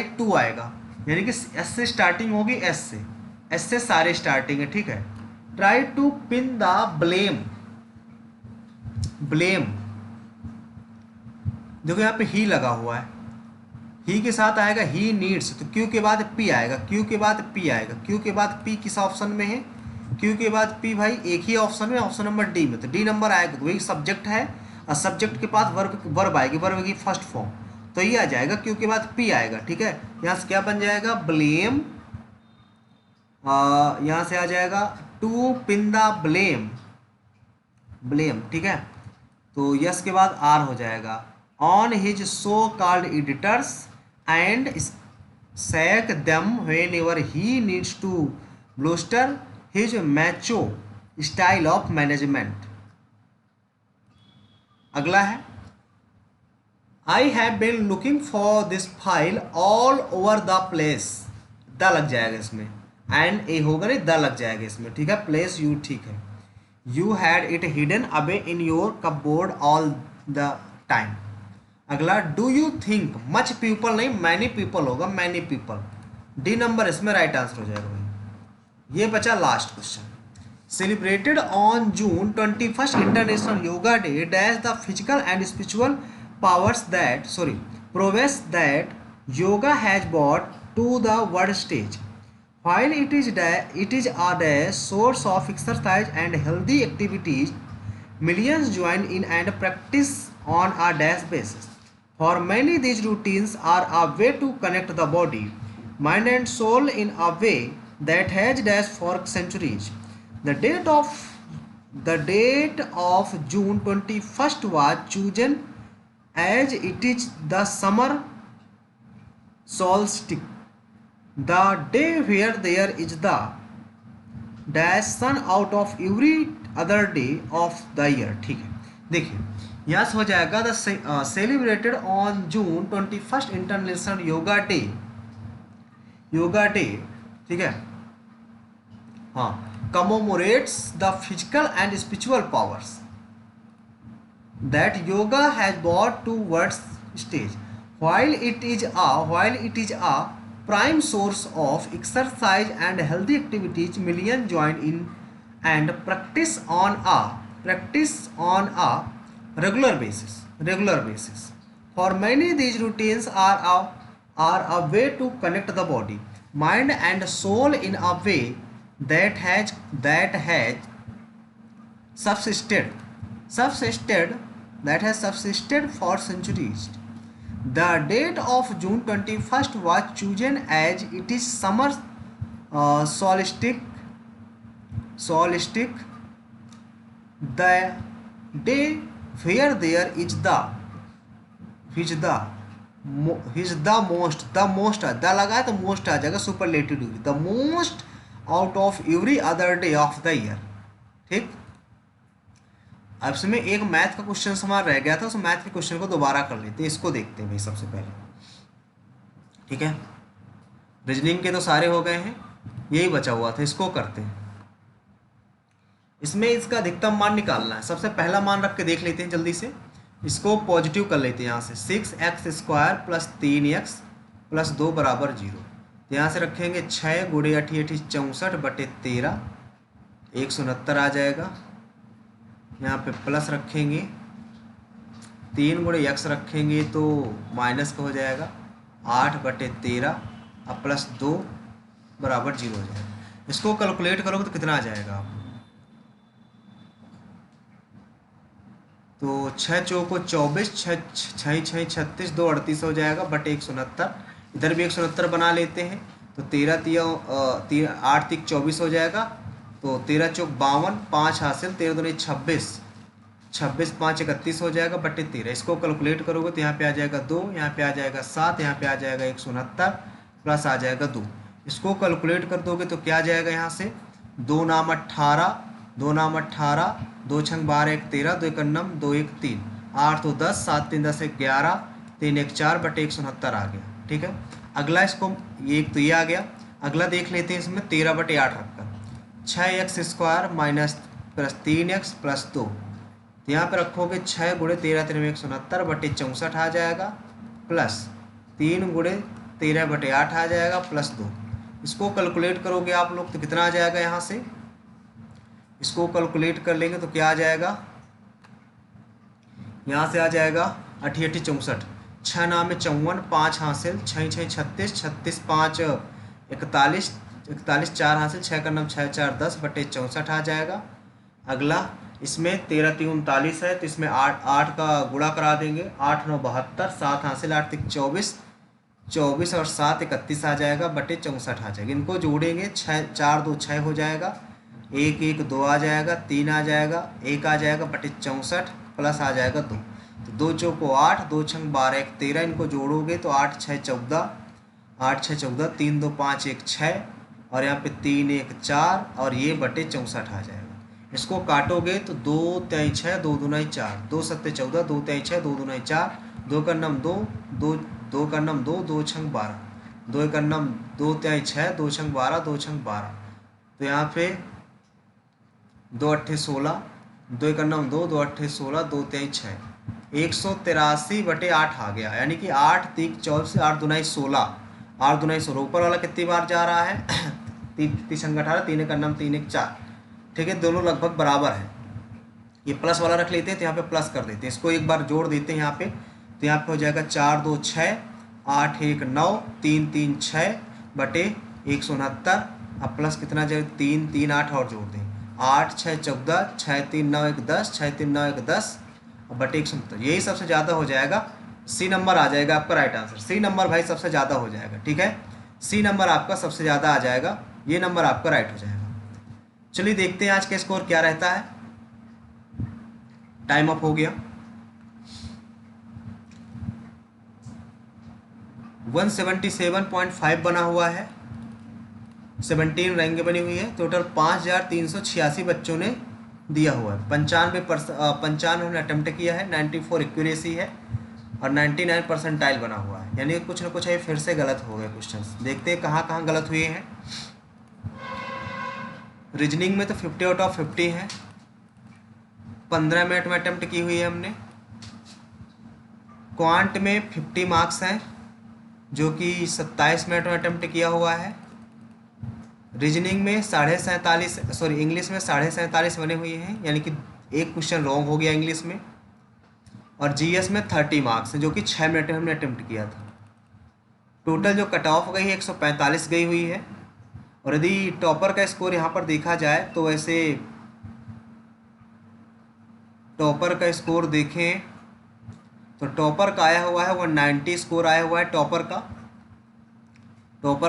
to आएगा, यानी कि एस से स्टार्टिंग होगी, एस से सारे स्टार्टिंग है। ठीक है, try to pin the blame, देखो यहाँ पे ही लगा हुआ है, ही के साथ आएगा ही नीड्स, तो क्यू के बाद पी आएगा, क्यू के बाद पी किस ऑप्शन में है, क्यू के बाद पी भाई एक ही ऑप्शन में, ऑप्शन नंबर डी में, तो डी नंबर आएगा, वही सब्जेक्ट है और सब्जेक्ट के पास वर्ब आएगी, वर्ब की फर्स्ट फॉर्म, तो ये आ जाएगा, क्यू के बाद पी आएगा। ठीक है, यहाँ से क्या बन जाएगा, ब्लेम, यहाँ से आ जाएगा टू पिन द ब्लेम। ठीक है, तो यस के बाद आर हो जाएगा, on his so called editors and sack them whenever he needs to bluster his macho style of management. अगला है I have been looking for this file all over the place, the लग जाएगा इसमें, and ए होगा नहीं, the लग जाएगा इसमें। ठीक है, प्लेस यू, ठीक है, you had it hidden away in your cupboard all the time. अगला do you think, much people नहीं मैनी पीपल होगा, मैनी पीपल। डी नंबर इसमें राइट आंसर हो जाएगा भाई। ये बचा last question. Celebrated on June 21 international yoga day dash the physical and spiritual powers that prowess that yoga has brought to the world stage. While it is a source of exercise and healthy activities, millions join in and practice on a dash basis. For many, these routines are a way to connect the body, mind, and soul in a way that has dashed for centuries. The date of June 21st was chosen as it is the summer solstice, the day where there is the dash sun out of every other day of the year। ठीक है, देखिए यहाँ से हो जाएगा the celebrated on June 21 international yoga day, ठीक है, हाँ, commemorates the physical and spiritual powers that yoga has brought to world's stage. While it is a prime source of exercise and healthy activities, millions join in and practice on a regular basis. For many, these routines are a way to connect the body, mind, and soul in a way that has subsisted for centuries. The date of June 21st was chosen as it is summer solstice, the day where there is the most the लगा तो most आ जाएगा, superlative degree, the most out of every other day of the year. ठीक, अब इसमें एक math का question हमारा रह गया था, उस मैथ के क्वेश्चन को दोबारा कर लेते हैं। इसको देखते हैं भाई सबसे पहले, ठीक है, रीजनिंग के तो सारे हो गए हैं, यही बचा हुआ था, इसको करते हैं। इसमें इसका अधिकतम मान निकालना है। सबसे पहला मान रख के देख लेते हैं जल्दी से, इसको पॉजिटिव कर लेते हैं। यहाँ से 6x² + 3x + 2 = 0। तो यहाँ से रखेंगे 6 × 8 = 64/13, 169 आ जाएगा। यहाँ पे प्लस रखेंगे, 3 × x रखेंगे तो माइनस का हो जाएगा, 8/13 अब +2 = 0 हो जाएगा। इसको कैलकुलेट करोगे तो कितना आ जाएगा आपको, तो 6 चौको 24, 6 6 36, 2 38 हो जाएगा बटे 169। इधर भी 169 बना लेते हैं, तो 13 8 3 24 हो जाएगा, तो 13 चौक 52, 5 हासिल, 13 दूनी 26, 26 5 31 हो जाएगा बटे 13। इसको कैलकुलेट करोगे तो यहाँ पे आ जाएगा 2, यहाँ पे आ जाएगा 7, यहाँ पे आ जाएगा 169 प्लस आ जाएगा 2। इसको कैलकुलेट कर दोगे तो क्या आ जाएगा, यहाँ से 2 नाम 18, 2 नाम 18, 2 छंग 12 1 13, 2 1 9 2 1 3, 8 तो 10, 7 3 10 11, 3 1 4 बटे 169 आ गया। ठीक है, अगला इसको एक तो ये आ गया। अगला देख लेते हैं, इसमें 13/8 रखकर 6x² - 3x + 2, तो यहाँ पे रखोगे 6 × 13 × 3 = 169 बटे 64 आ जाएगा, प्लस 3 × 13/8 आ जाएगा प्लस 2। इसको कैलकुलेट करोगे आप लोग तो कितना आ जाएगा, यहाँ से इसको कैलकुलेट कर लेंगे तो क्या आ जाएगा, यहाँ से आ जाएगा 8 8 64, 6 नाम 54, 5 हासिल, 6 6 36, 36 5 41, 41 4 हासिल, 6 का नाम 6 4 10 बटे 64 आ जाएगा। अगला इसमें 13 3 39 है, तो इसमें 8 का गुणा करा देंगे, 8 9 72, 7 हासिल, 8 3 24, 24 और 7 31 आ जाएगा बटे 64 आ जाएगा। इनको जोड़ेंगे, 6 4 2 6 हो जाएगा, 1 1 2 आ जाएगा, 3 आ जाएगा, 1 आ जाएगा बटे 64 प्लस आ जाएगा 2, तो 2 चौको 8, 2 छंग 12 1 13, इनको जोड़ोगे तो 8 6 14, 8 6 14, 3 2 5 1 6 और यहाँ पे 3 1 4 और ये बटे 64 आ जाएगा। इसको काटोगे तो 2 3 6, 2 2 4, 2 7 14, 2 3 6, 2 2 4, 2 का नाम 2, 2 का नाम 2, 2 छंग 12, 2 का नाम 2 3 6, 2 छंग 12, 2 छंग 12, तो यहाँ पे 2 8 16, 2 का नाम 2, 2 8 16, 2 3 6, 183/8 आ गया, यानी कि 8 3 24, 8 दूना 16, 8 दूना 16। ऊपर वाला कितनी बार जा रहा है 3 संग 18, 3 एक अन्नम 3 एक 4। ठीक है, दोनों लगभग बराबर है। ये प्लस वाला रख लेते हैं तो यहाँ पे प्लस कर देते हैं, इसको एक बार जोड़ देते हैं यहाँ पे, तो यहाँ पे हो जाएगा 4 2 6, 8 1 9, 3 3 6 बटे 169। अब प्लस कितना जाएगा 3 3 8 और जोड़ दें, 8 6 14, 6 3 9 1 10, 6 3 9 1 10 और बटे 169। यही सबसे ज़्यादा हो जाएगा, सी नंबर आ जाएगा आपका राइट आंसर। सी नंबर भाई सबसे ज़्यादा हो जाएगा। ठीक है, सी नंबर आपका सबसे ज़्यादा आ जाएगा, ये नंबर आपका राइट हो जाएगा। चलिए देखते हैं आज का स्कोर क्या रहता है। टाइम अप हो गया। 177.5 बना हुआ है, 17 रैंक बनी हुई है। टोटल 5386 बच्चों ने दिया हुआ है। 95 ने अटेम्प्ट किया है, 94 एक्यूरेसी है और 99 परसेंटाइल बना हुआ है। यानी कुछ ना कुछ है फिर से गलत हो गए क्वेश्चंस। देखते हैं कहाँ कहाँ गलत हुए हैं। रीजनिंग में तो 50 आउट ऑफ 50 है, 15 मिनट में अटेम्प्ट की हुई है हमने। क्वांट में 50 मार्क्स हैं जो कि 27 मिनट में अटेम्प्ट किया हुआ है। रीजनिंग में 47.5, सॉरी इंग्लिश में 47.5 बने हुए हैं, यानी कि एक क्वेश्चन रॉन्ग हो गया इंग्लिश में। और जीएस में 30 मार्क्स हैं जो कि 6 मिनट में हमने अटेम्प्ट किया था। टोटल जो कट ऑफ गई है 145 गई हुई है। और यदि टॉपर का स्कोर यहाँ पर देखा जाए तो वैसे टॉपर का स्कोर देखें तो टॉपर का आया हुआ है 190 स्कोर आया हुआ है। टॉपर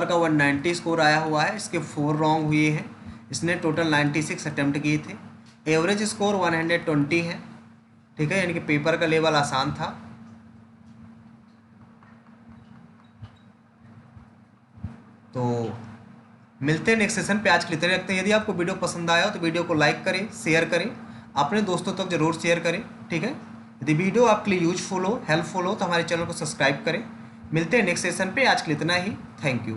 का 190 स्कोर आया हुआ है। इसके 4 रॉन्ग हुए हैं। इसने टोटल 96 अटेम्प्ट किए थे। एवरेज स्कोर 120 है। ठीक है, यानी कि पेपर का लेवल आसान था। तो मिलते हैं नेक्स्ट सेशन पे। आज के लिए इतना रखते हैं। यदि आपको वीडियो पसंद आया हो तो वीडियो को लाइक करें, शेयर करें, अपने दोस्तों तक जरूर शेयर करें। ठीक है, यदि वीडियो आपके लिए यूजफुल हो, हेल्पफुल हो तो हमारे चैनल को सब्सक्राइब करें। मिलते हैं नेक्स्ट सेशन पे। आज के लिए इतना ही। Thank you.